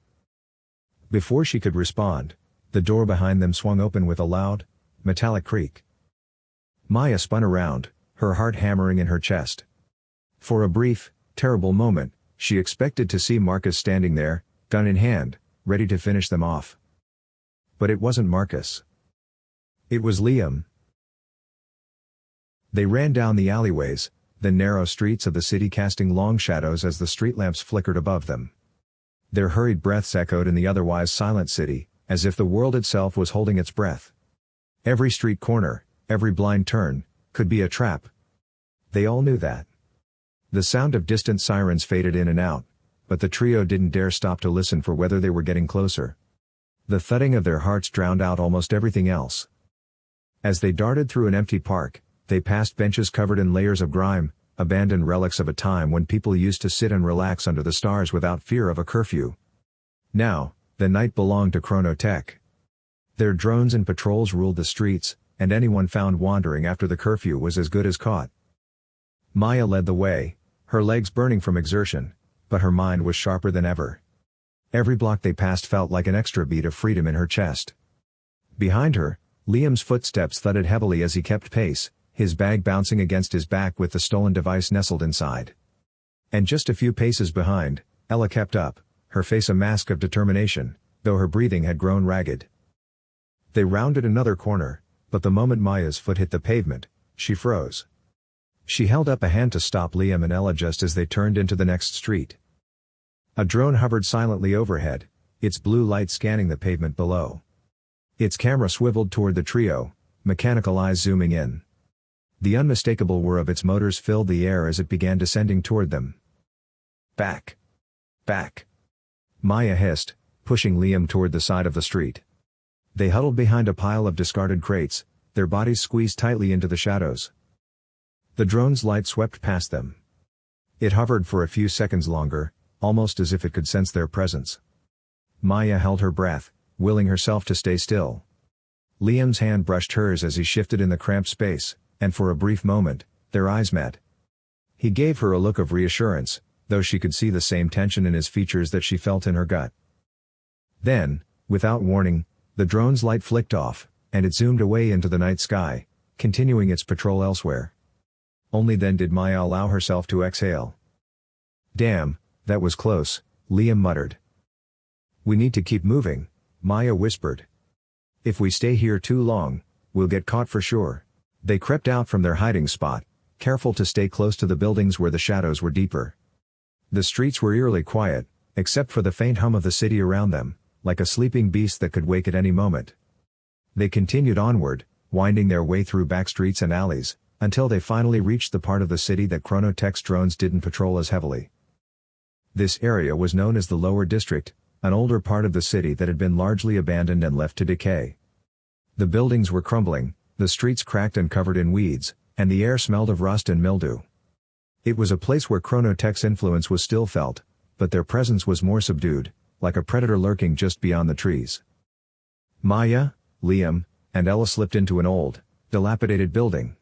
Before she could respond, the door behind them swung open with a loud, metallic creak. Maya spun around, her heart hammering in her chest. For a brief, terrible moment, she expected to see Marcus standing there, gun in hand, ready to finish them off. But it wasn't Marcus. It was Liam. They ran down the alleyways, the narrow streets of the city casting long shadows as the street lamps flickered above them. Their hurried breaths echoed in the otherwise silent city, as if the world itself was holding its breath. Every street corner, every blind turn, could be a trap. They all knew that. The sound of distant sirens faded in and out, but the trio didn't dare stop to listen for whether they were getting closer. The thudding of their hearts drowned out almost everything else. As they darted through an empty park, they passed benches covered in layers of grime, abandoned relics of a time when people used to sit and relax under the stars without fear of a curfew. Now, the night belonged to ChronoTech. Their drones and patrols ruled the streets, and anyone found wandering after the curfew was as good as caught. Maya led the way, her legs burning from exertion, but her mind was sharper than ever. Every block they passed felt like an extra beat of freedom in her chest. Behind her, Liam's footsteps thudded heavily as he kept pace, his bag bouncing against his back with the stolen device nestled inside. And just a few paces behind, Ella kept up, her face a mask of determination, though her breathing had grown ragged. They rounded another corner, but the moment Maya's foot hit the pavement, she froze. She held up a hand to stop Liam and Ella just as they turned into the next street. A drone hovered silently overhead, its blue light scanning the pavement below. Its camera swiveled toward the trio, mechanical eyes zooming in. The unmistakable whir of its motors filled the air as it began descending toward them. Back! Back! Maya hissed, pushing Liam toward the side of the street. They huddled behind a pile of discarded crates, their bodies squeezed tightly into the shadows. The drone's light swept past them. It hovered for a few seconds longer, almost as if it could sense their presence. Maya held her breath, willing herself to stay still. Liam's hand brushed hers as he shifted in the cramped space, and for a brief moment, their eyes met. He gave her a look of reassurance, though she could see the same tension in his features that she felt in her gut. Then, without warning, the drone's light flicked off, and it zoomed away into the night sky, continuing its patrol elsewhere. Only then did Maya allow herself to exhale. Damn, that was close, Liam muttered. We need to keep moving, Maya whispered. If we stay here too long, we'll get caught for sure. They crept out from their hiding spot, careful to stay close to the buildings where the shadows were deeper. The streets were eerily quiet, except for the faint hum of the city around them, like a sleeping beast that could wake at any moment. They continued onward, winding their way through back streets and alleys, until they finally reached the part of the city that ChronoTech's drones didn't patrol as heavily. This area was known as the Lower District, an older part of the city that had been largely abandoned and left to decay. The buildings were crumbling, the streets cracked and covered in weeds, and the air smelled of rust and mildew. It was a place where ChronoTech's influence was still felt, but their presence was more subdued, like a predator lurking just beyond the trees. Maya, Liam, and Ella slipped into an old, dilapidated building.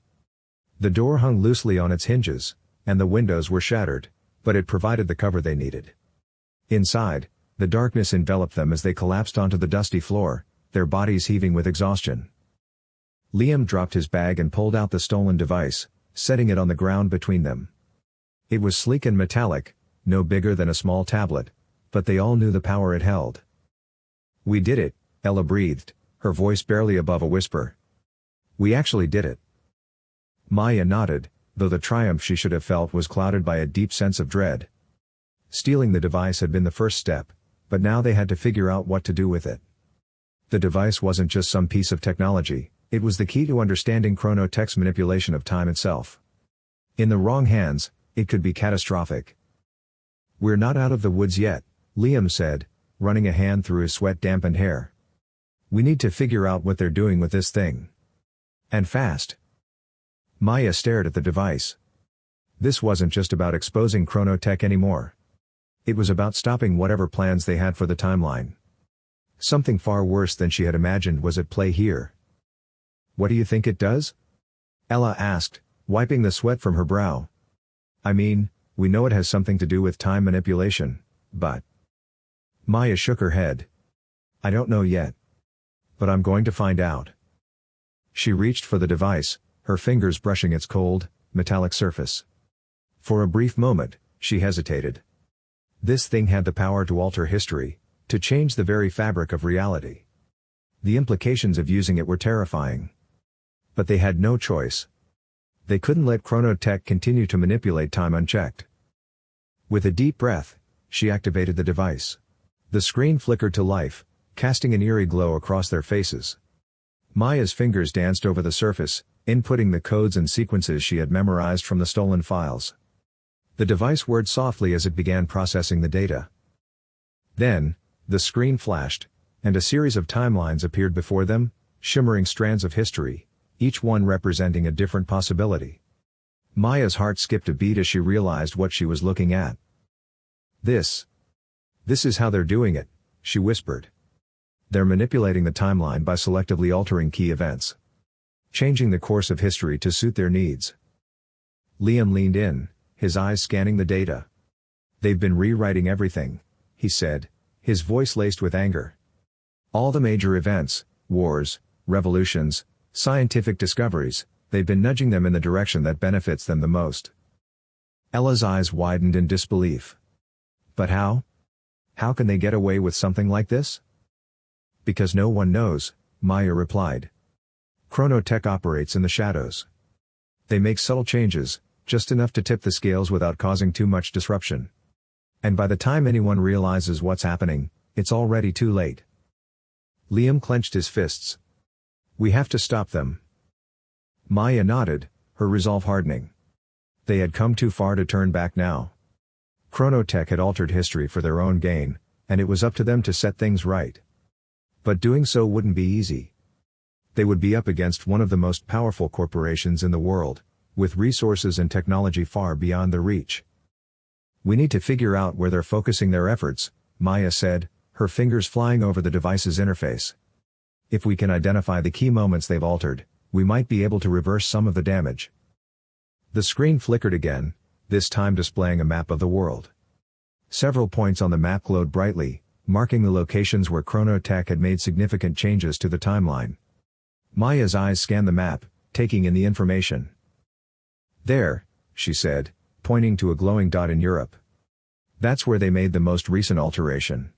The door hung loosely on its hinges, and the windows were shattered, but it provided the cover they needed. Inside, the darkness enveloped them as they collapsed onto the dusty floor, their bodies heaving with exhaustion. Liam dropped his bag and pulled out the stolen device, setting it on the ground between them. It was sleek and metallic, no bigger than a small tablet, but they all knew the power it held. We did it, Ella breathed, her voice barely above a whisper. We actually did it. Maya nodded, though the triumph she should have felt was clouded by a deep sense of dread. Stealing the device had been the first step, but now they had to figure out what to do with it. The device wasn't just some piece of technology, it was the key to understanding ChronoTech's manipulation of time itself. In the wrong hands, it could be catastrophic. We're not out of the woods yet, Liam said, running a hand through his sweat-dampened hair. We need to figure out what they're doing with this thing. And fast. Maya stared at the device. This wasn't just about exposing ChronoTech anymore. It was about stopping whatever plans they had for the timeline. Something far worse than she had imagined was at play here. What do you think it does? Ella asked, wiping the sweat from her brow. I mean, we know it has something to do with time manipulation, but... Maya shook her head. I don't know yet. But I'm going to find out. She reached for the device, her fingers brushing its cold, metallic surface. For a brief moment, she hesitated. This thing had the power to alter history, to change the very fabric of reality. The implications of using it were terrifying. But they had no choice. They couldn't let ChronoTech continue to manipulate time unchecked. With a deep breath, she activated the device. The screen flickered to life, casting an eerie glow across their faces. Maya's fingers danced over the surface, inputting the codes and sequences she had memorized from the stolen files. The device whirred softly as it began processing the data. Then, the screen flashed, and a series of timelines appeared before them, shimmering strands of history, each one representing a different possibility. Maya's heart skipped a beat as she realized what she was looking at. This is how they're doing it, she whispered. They're manipulating the timeline by selectively altering key events. Changing the course of history to suit their needs. Liam leaned in, his eyes scanning the data. They've been rewriting everything, he said, his voice laced with anger. All the major events, wars, revolutions, scientific discoveries, they've been nudging them in the direction that benefits them the most. Ella's eyes widened in disbelief. But how? How can they get away with something like this? Because no one knows, Maya replied. ChronoTech operates in the shadows. They make subtle changes, just enough to tip the scales without causing too much disruption. And by the time anyone realizes what's happening, it's already too late. Liam clenched his fists. We have to stop them. Maya nodded, her resolve hardening. They had come too far to turn back now. ChronoTech had altered history for their own gain, and it was up to them to set things right. But doing so wouldn't be easy. They would be up against one of the most powerful corporations in the world, with resources and technology far beyond their reach. We need to figure out where they're focusing their efforts, Maya said, her fingers flying over the device's interface. If we can identify the key moments they've altered, we might be able to reverse some of the damage. The screen flickered again, this time displaying a map of the world. Several points on the map glowed brightly, marking the locations where ChronoTech had made significant changes to the timeline. Maya's eyes scanned the map, taking in the information. There, she said, pointing to a glowing dot in Europe. That's where they made the most recent alteration.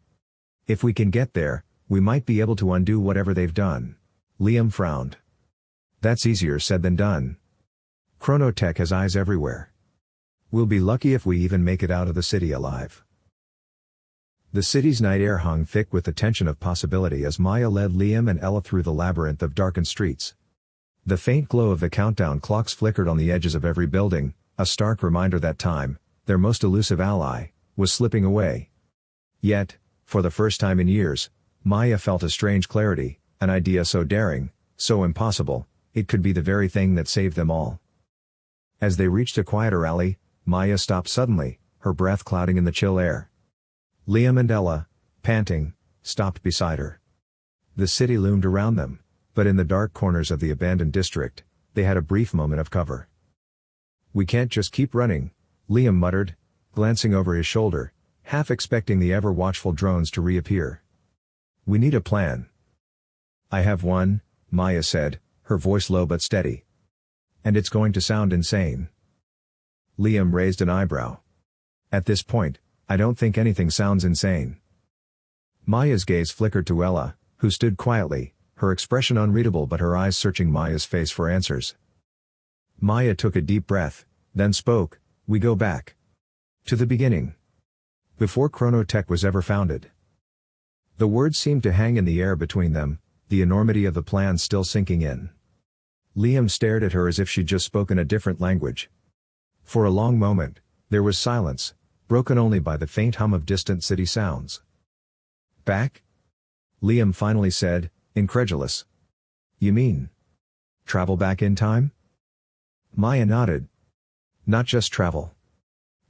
If we can get there, we might be able to undo whatever they've done. Liam frowned. That's easier said than done. ChronoTech has eyes everywhere. We'll be lucky if we even make it out of the city alive. The city's night air hung thick with the tension of possibility as Maya led Liam and Ella through the labyrinth of darkened streets. The faint glow of the countdown clocks flickered on the edges of every building, a stark reminder that time, their most elusive ally, was slipping away. Yet, for the first time in years, Maya felt a strange clarity, an idea so daring, so impossible, it could be the very thing that saved them all. As they reached a quieter alley, Maya stopped suddenly, her breath clouding in the chill air. Liam and Ella, panting, stopped beside her. The city loomed around them, but in the dark corners of the abandoned district, they had a brief moment of cover. We can't just keep running, Liam muttered, glancing over his shoulder, half expecting the ever-watchful drones to reappear. We need a plan. I have one, Maya said, her voice low but steady. And it's going to sound insane. Liam raised an eyebrow. At this point, I don't think anything sounds insane. Maya's gaze flickered to Ella, who stood quietly, her expression unreadable but her eyes searching Maya's face for answers. Maya took a deep breath, then spoke, we go back. To the beginning. Before ChronoTech was ever founded. The words seemed to hang in the air between them, the enormity of the plan still sinking in. Liam stared at her as if she'd just spoken a different language. For a long moment, there was silence, broken only by the faint hum of distant city sounds. Back? Liam finally said, incredulous. You mean? Travel back in time? Maya nodded. Not just travel.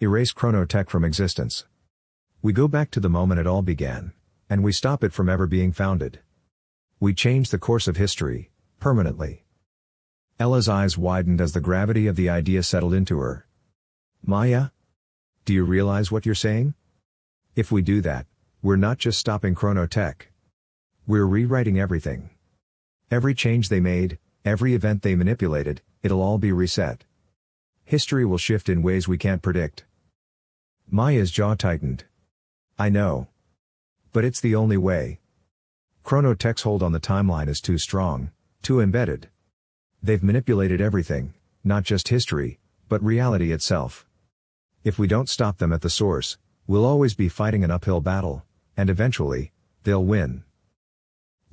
Erase ChronoTech from existence. We go back to the moment it all began, and we stop it from ever being founded. We change the course of history, permanently. Ella's eyes widened as the gravity of the idea settled into her. Maya? Do you realize what you're saying? If we do that, we're not just stopping ChronoTech. We're rewriting everything. Every change they made, every event they manipulated, it'll all be reset. History will shift in ways we can't predict. Maya's jaw tightened. I know. But it's the only way. ChronoTech's hold on the timeline is too strong, too embedded. They've manipulated everything, not just history, but reality itself. If we don't stop them at the source, we'll always be fighting an uphill battle, and eventually, they'll win.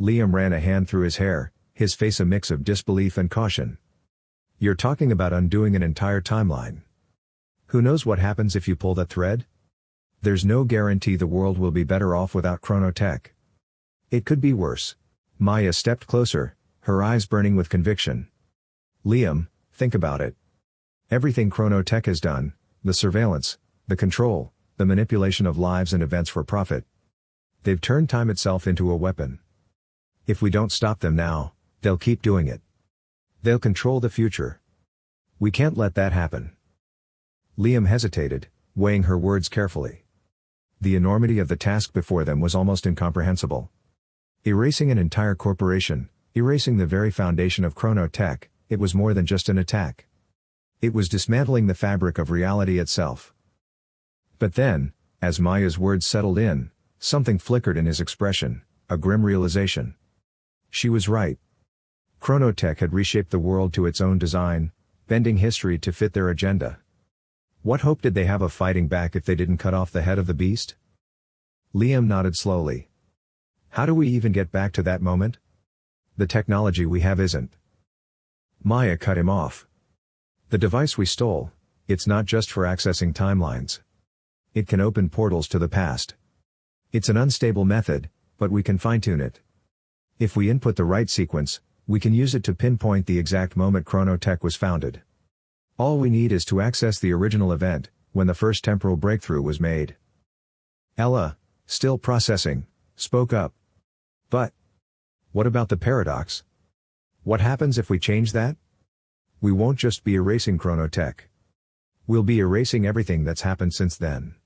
Liam ran a hand through his hair, his face a mix of disbelief and caution. You're talking about undoing an entire timeline. Who knows what happens if you pull that thread? There's no guarantee the world will be better off without ChronoTech. It could be worse. Maya stepped closer, her eyes burning with conviction. Liam, think about it. Everything ChronoTech has done, the surveillance, the control, the manipulation of lives and events for profit. They've turned time itself into a weapon. If we don't stop them now, they'll keep doing it. They'll control the future. We can't let that happen. Liam hesitated, weighing her words carefully. The enormity of the task before them was almost incomprehensible. Erasing an entire corporation, erasing the very foundation of ChronoTech, it was more than just an attack. It was dismantling the fabric of reality itself. But then, as Maya's words settled in, something flickered in his expression, a grim realization. She was right. ChronoTech had reshaped the world to its own design, bending history to fit their agenda. What hope did they have of fighting back if they didn't cut off the head of the beast? Liam nodded slowly. How do we even get back to that moment? The technology we have isn't. Maya cut him off. The device we stole, it's not just for accessing timelines. It can open portals to the past. It's an unstable method, but we can fine-tune it. If we input the right sequence, we can use it to pinpoint the exact moment ChronoTech was founded. All we need is to access the original event, when the first temporal breakthrough was made. Ella, still processing, spoke up. But what about the paradox? What happens if we change that? We won't just be erasing ChronoTech. We'll be erasing everything that's happened since then.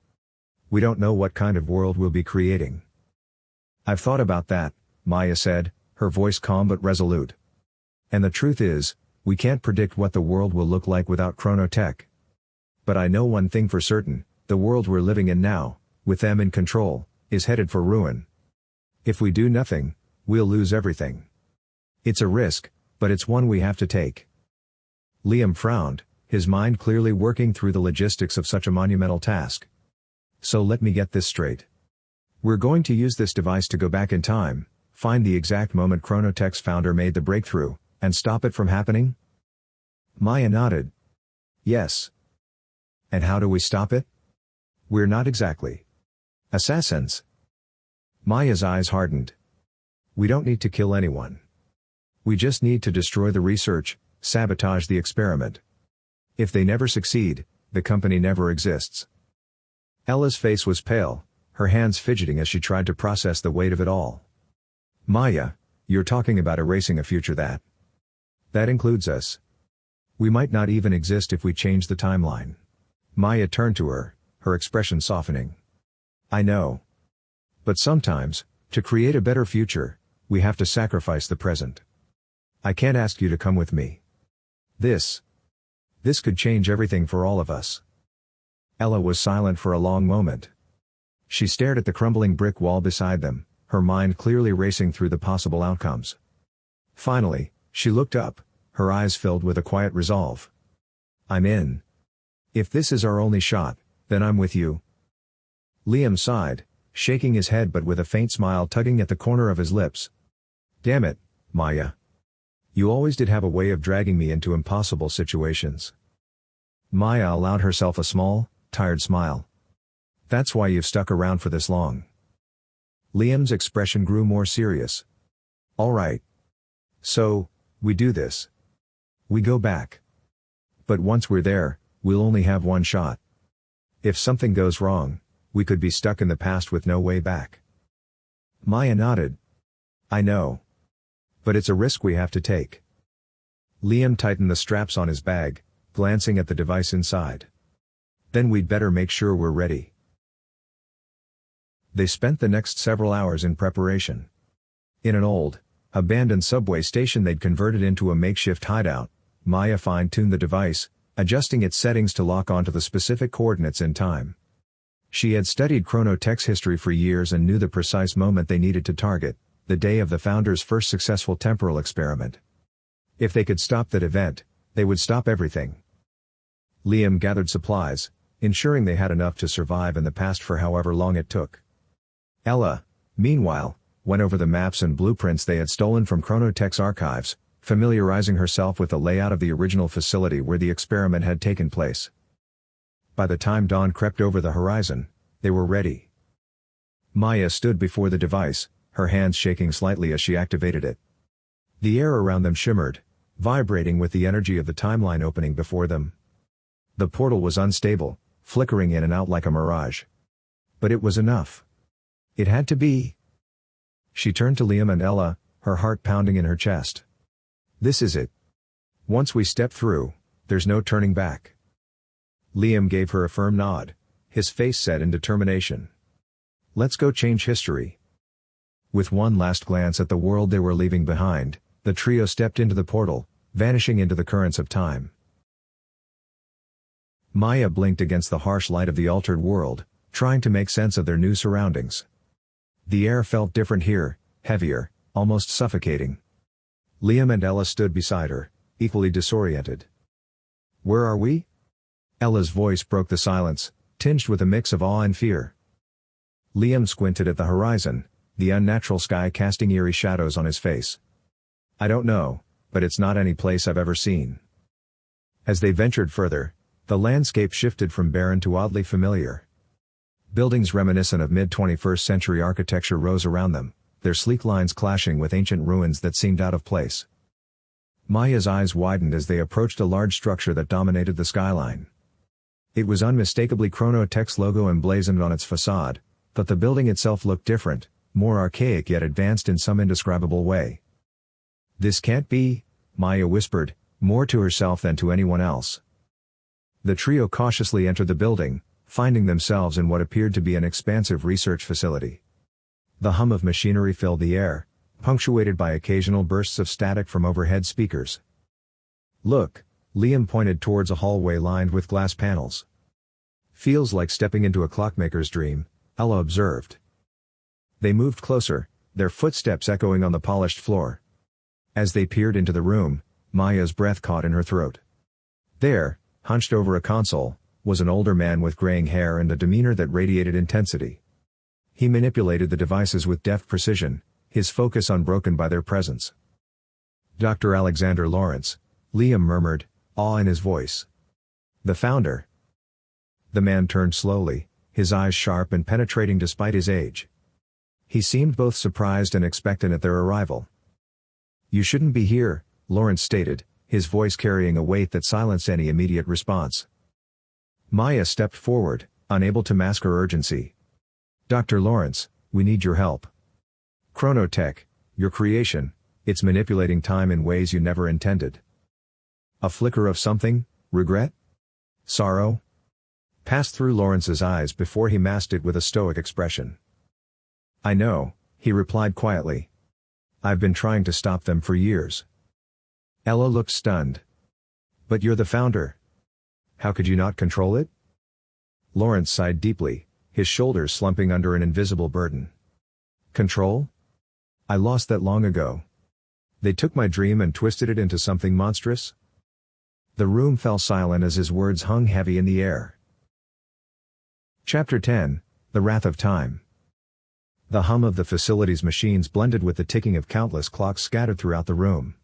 We don't know what kind of world we'll be creating. I've thought about that, Maya said, her voice calm but resolute. And the truth is, we can't predict what the world will look like without ChronoTech. But I know one thing for certain, the world we're living in now, with them in control, is headed for ruin. If we do nothing, we'll lose everything. It's a risk, but it's one we have to take. Liam frowned, his mind clearly working through the logistics of such a monumental task. So let me get this straight. We're going to use this device to go back in time, find the exact moment ChronoTech's founder made the breakthrough, and stop it from happening? Maya nodded. Yes. And how do we stop it? We're not exactly assassins. Maya's eyes hardened. We don't need to kill anyone. We just need to destroy the research, sabotage the experiment. If they never succeed, the company never exists. Ella's face was pale, her hands fidgeting as she tried to process the weight of it all. Maya, you're talking about erasing a future that includes us. We might not even exist if we change the timeline. Maya turned to her, her expression softening. I know. But sometimes, to create a better future, we have to sacrifice the present. I can't ask you to come with me. This could change everything for all of us. Ella was silent for a long moment. She stared at the crumbling brick wall beside them, her mind clearly racing through the possible outcomes. Finally, she looked up, her eyes filled with a quiet resolve. I'm in. If this is our only shot, then I'm with you. Liam sighed, shaking his head but with a faint smile tugging at the corner of his lips. Damn it, Maya. You always did have a way of dragging me into impossible situations. Maya allowed herself a small, tired smile. That's why you've stuck around for this long. Liam's expression grew more serious. All right. So, we do this. We go back. But once we're there, we'll only have one shot. If something goes wrong, we could be stuck in the past with no way back. Maya nodded. I know. But it's a risk we have to take. Liam tightened the straps on his bag, glancing at the device inside. Then we'd better make sure we're ready. They spent the next several hours in preparation. In an old, abandoned subway station they'd converted into a makeshift hideout, Maya fine-tuned the device, adjusting its settings to lock onto the specific coordinates in time. She had studied ChronoTech's history for years and knew the precise moment they needed to target, the day of the founder's first successful temporal experiment. If they could stop that event, they would stop everything. Liam gathered supplies, ensuring they had enough to survive in the past for however long it took. Ella, meanwhile, went over the maps and blueprints they had stolen from ChronoTech's archives, familiarizing herself with the layout of the original facility where the experiment had taken place. By the time dawn crept over the horizon, they were ready. Maya stood before the device, her hands shaking slightly as she activated it. The air around them shimmered, vibrating with the energy of the timeline opening before them. The portal was unstable, flickering in and out like a mirage. But it was enough. It had to be. She turned to Liam and Ella, her heart pounding in her chest. This is it. Once we step through, there's no turning back. Liam gave her a firm nod, his face set in determination. Let's go change history. With one last glance at the world they were leaving behind, the trio stepped into the portal, vanishing into the currents of time. Maya blinked against the harsh light of the altered world, trying to make sense of their new surroundings. The air felt different here, heavier, almost suffocating. Liam and Ella stood beside her, equally disoriented. Where are we? Ella's voice broke the silence, tinged with a mix of awe and fear. Liam squinted at the horizon, the unnatural sky casting eerie shadows on his face. I don't know, but it's not any place I've ever seen. As they ventured further, the landscape shifted from barren to oddly familiar. Buildings reminiscent of mid-21st century architecture rose around them, their sleek lines clashing with ancient ruins that seemed out of place. Maya's eyes widened as they approached a large structure that dominated the skyline. It was unmistakably ChronoTech's logo emblazoned on its facade, but the building itself looked different, more archaic yet advanced in some indescribable way. This can't be, Maya whispered, more to herself than to anyone else. The trio cautiously entered the building, finding themselves in what appeared to be an expansive research facility. The hum of machinery filled the air, punctuated by occasional bursts of static from overhead speakers. Look, Liam pointed towards a hallway lined with glass panels. Feels like stepping into a clockmaker's dream, Ella observed. They moved closer, their footsteps echoing on the polished floor. As they peered into the room, Maya's breath caught in her throat. There, hunched over a console, was an older man with graying hair and a demeanor that radiated intensity. He manipulated the devices with deft precision, his focus unbroken by their presence. Dr. Alexander Lawrence, Liam murmured, awe in his voice. The founder. The man turned slowly, his eyes sharp and penetrating despite his age. He seemed both surprised and expectant at their arrival. You shouldn't be here, Lawrence stated, his voice carrying a weight that silenced any immediate response. Maya stepped forward, unable to mask her urgency. Dr. Lawrence, we need your help. ChronoTech, your creation, it's manipulating time in ways you never intended. A flicker of something, regret? Sorrow? Passed through Lawrence's eyes before he masked it with a stoic expression. I know, he replied quietly. I've been trying to stop them for years. Ella looked stunned. But you're the founder. How could you not control it? Lawrence sighed deeply, his shoulders slumping under an invisible burden. Control? I lost that long ago. They took my dream and twisted it into something monstrous? The room fell silent as his words hung heavy in the air. Chapter 10, The Wrath of Time. The hum of the facility's machines blended with the ticking of countless clocks scattered throughout the room.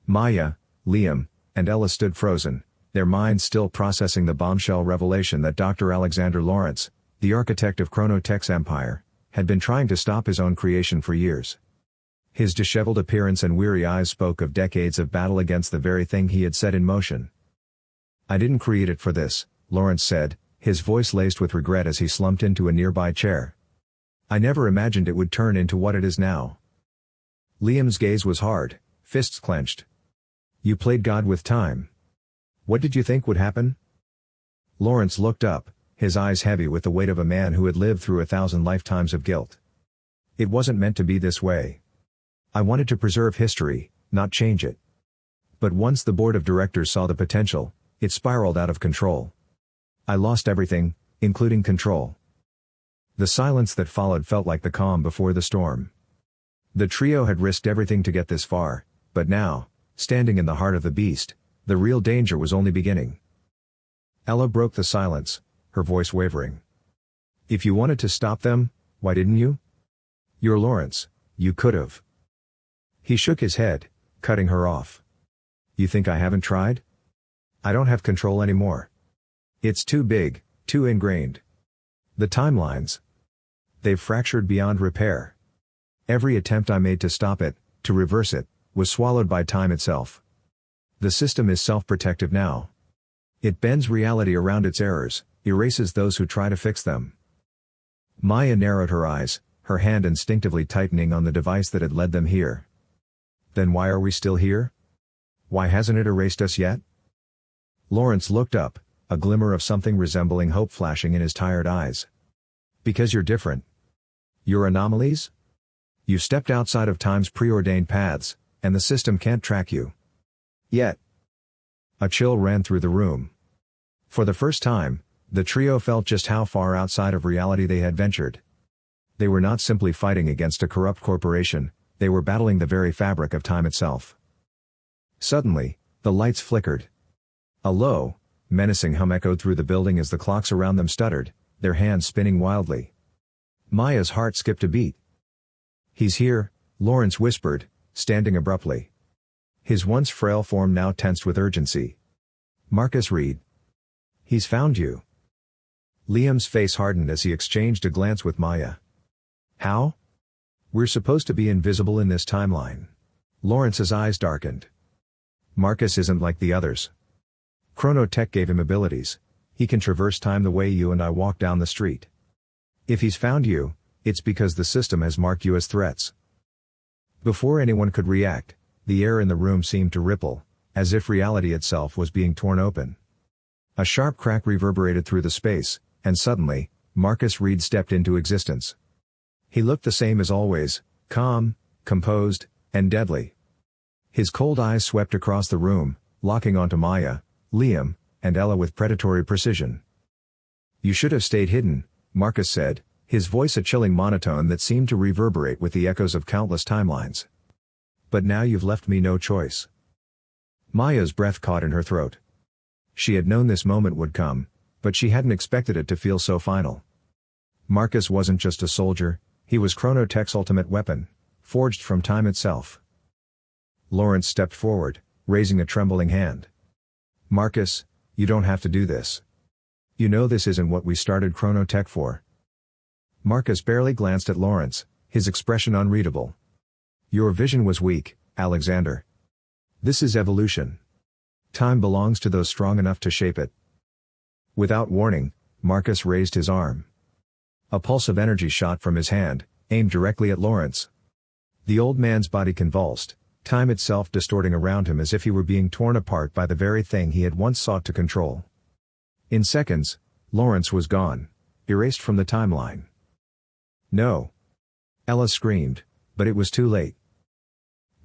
Maya, Liam, and Ella stood frozen, their minds still processing the bombshell revelation that Dr. Alexander Lawrence, the architect of ChronoTech's empire, had been trying to stop his own creation for years. His disheveled appearance and weary eyes spoke of decades of battle against the very thing he had set in motion. I didn't create it for this, Lawrence said, his voice laced with regret as he slumped into a nearby chair. I never imagined it would turn into what it is now. Liam's gaze was hard, fists clenched. You played God with time. What did you think would happen? Lawrence looked up, his eyes heavy with the weight of a man who had lived through 1,000 lifetimes of guilt. It wasn't meant to be this way. I wanted to preserve history, not change it. But once the board of directors saw the potential, it spiraled out of control. I lost everything, including control. The silence that followed felt like the calm before the storm. The trio had risked everything to get this far, but now, standing in the heart of the beast, the real danger was only beginning. Ella broke the silence, her voice wavering. If you wanted to stop them, why didn't you? You're Lawrence, you could've. He shook his head, cutting her off. You think I haven't tried? I don't have control anymore. It's too big, too ingrained. The timelines. They've fractured beyond repair. Every attempt I made to stop it, to reverse it, was swallowed by time itself. The system is self-protective now. It bends reality around its errors, erases those who try to fix them. Maya narrowed her eyes, her hand instinctively tightening on the device that had led them here. Then why are we still here? Why hasn't it erased us yet? Lawrence looked up, a glimmer of something resembling hope flashing in his tired eyes. Because you're different. You're anomalies? You stepped outside of time's preordained paths, and the system can't track you. Yet. A chill ran through the room. For the first time, the trio felt just how far outside of reality they had ventured. They were not simply fighting against a corrupt corporation, they were battling the very fabric of time itself. Suddenly, the lights flickered. A low, menacing hum echoed through the building as the clocks around them stuttered, their hands spinning wildly. Maya's heart skipped a beat. He's here, Lawrence whispered, standing abruptly. His once frail form now tensed with urgency. Marcus Reed. He's found you. Liam's face hardened as he exchanged a glance with Maya. How? We're supposed to be invisible in this timeline. Lawrence's eyes darkened. Marcus isn't like the others. ChronoTech gave him abilities. He can traverse time the way you and I walk down the street. If he's found you, it's because the system has marked you as threats. Before anyone could react, the air in the room seemed to ripple, as if reality itself was being torn open. A sharp crack reverberated through the space, and suddenly, Marcus Reed stepped into existence. He looked the same as always, calm, composed, and deadly. His cold eyes swept across the room, locking onto Maya, Liam, and Ella with predatory precision. You should have stayed hidden, Marcus said, his voice a chilling monotone that seemed to reverberate with the echoes of countless timelines. But now you've left me no choice. Maya's breath caught in her throat. She had known this moment would come, but she hadn't expected it to feel so final. Marcus wasn't just a soldier, he was ChronoTech's ultimate weapon, forged from time itself. Lawrence stepped forward, raising a trembling hand. Marcus, you don't have to do this. You know this isn't what we started ChronoTech for. Marcus barely glanced at Lawrence, his expression unreadable. Your vision was weak, Alexander. This is evolution. Time belongs to those strong enough to shape it. Without warning, Marcus raised his arm. A pulse of energy shot from his hand, aimed directly at Lawrence. The old man's body convulsed, time itself distorting around him as if he were being torn apart by the very thing he had once sought to control. In seconds, Lawrence was gone, erased from the timeline. No. Ella screamed, but it was too late.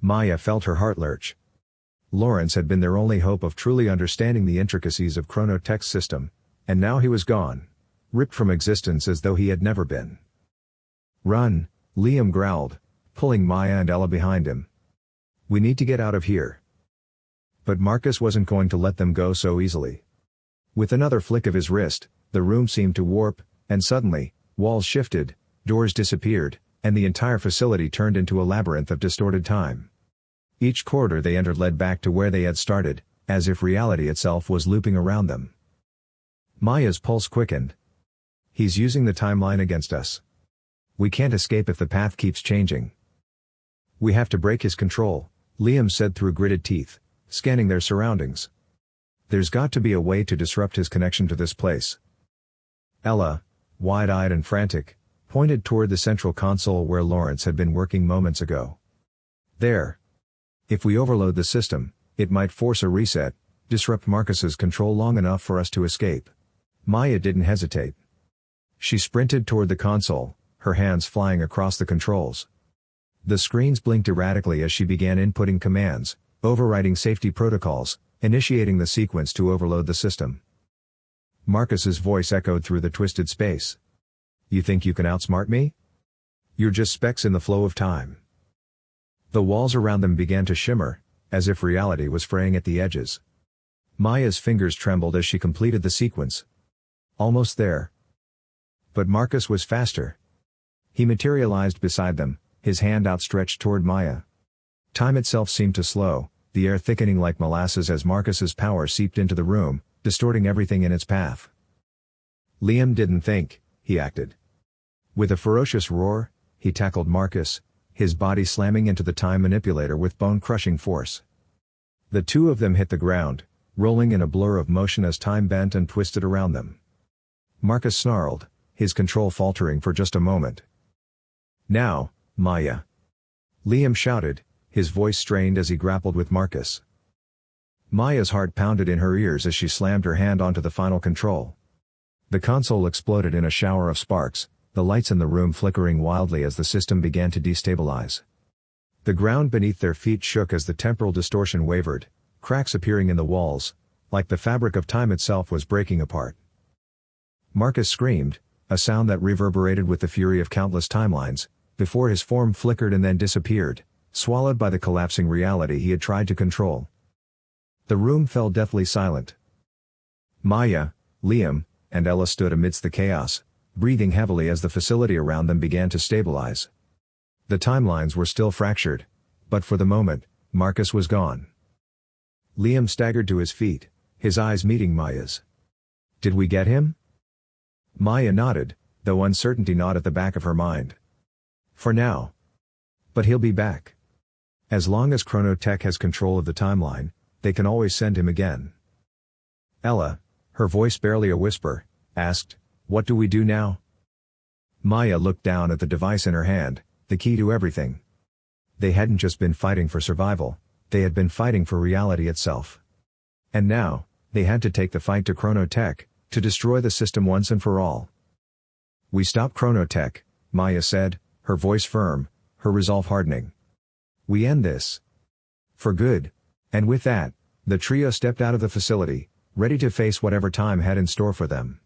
Maya felt her heart lurch. Lawrence had been their only hope of truly understanding the intricacies of ChronoTech's system, and now he was gone, ripped from existence as though he had never been. Run, Liam growled, pulling Maya and Ella behind him. We need to get out of here. But Marcus wasn't going to let them go so easily. With another flick of his wrist, the room seemed to warp, and suddenly, walls shifted, doors disappeared, and the entire facility turned into a labyrinth of distorted time. Each corridor they entered led back to where they had started, as if reality itself was looping around them. Maya's pulse quickened. He's using the timeline against us. We can't escape if the path keeps changing. We have to break his control, Liam said through gritted teeth, scanning their surroundings. There's got to be a way to disrupt his connection to this place. Ella, wide-eyed and frantic, pointed toward the central console where Lawrence had been working moments ago. There. If we overload the system, It might force a reset, disrupt Marcus's control long enough for us to escape. Maya didn't hesitate. She sprinted toward the console, her hands flying across the controls. The screens blinked erratically as she began inputting commands, overriding safety protocols, initiating the sequence to overload the system. Marcus's voice echoed through the twisted space. "You think you can outsmart me? You're just specks in the flow of time." The walls around them began to shimmer, as if reality was fraying at the edges. Maya's fingers trembled as she completed the sequence. Almost there. But Marcus was faster. He materialized beside them, his hand outstretched toward Maya. Time itself seemed to slow, the air thickening like molasses as Marcus's power seeped into the room, distorting everything in its path. Liam didn't think, he acted. With a ferocious roar, he tackled Marcus, his body slamming into the time manipulator with bone-crushing force. The two of them hit the ground, rolling in a blur of motion as time bent and twisted around them. Marcus snarled, his control faltering for just a moment. "Now, Maya!" Liam shouted, his voice strained as he grappled with Marcus. Maya's heart pounded in her ears as she slammed her hand onto the final control. The console exploded in a shower of sparks, the lights in the room flickering wildly as the system began to destabilize. The ground beneath their feet shook as the temporal distortion wavered, cracks appearing in the walls, like the fabric of time itself was breaking apart. Marcus screamed, a sound that reverberated with the fury of countless timelines, before his form flickered and then disappeared, swallowed by the collapsing reality he had tried to control. The room fell deathly silent. Maya, Liam, and Ella stood amidst the chaos, breathing heavily as the facility around them began to stabilize. The timelines were still fractured, but for the moment, Marcus was gone. Liam staggered to his feet, his eyes meeting Maya's. "Did we get him?" Maya nodded, though uncertainty gnawed at the back of her mind. "For now. But he'll be back. As long as ChronoTech has control of the timeline, they can always send him again." Ella, her voice barely a whisper, asked, "What do we do now?" Maya looked down at the device in her hand, the key to everything. They hadn't just been fighting for survival, they had been fighting for reality itself. And now, they had to take the fight to ChronoTech, to destroy the system once and for all. "We stop ChronoTech," Maya said, her voice firm, her resolve hardening. "We end this. For good." And with that, the trio stepped out of the facility, ready to face whatever time had in store for them.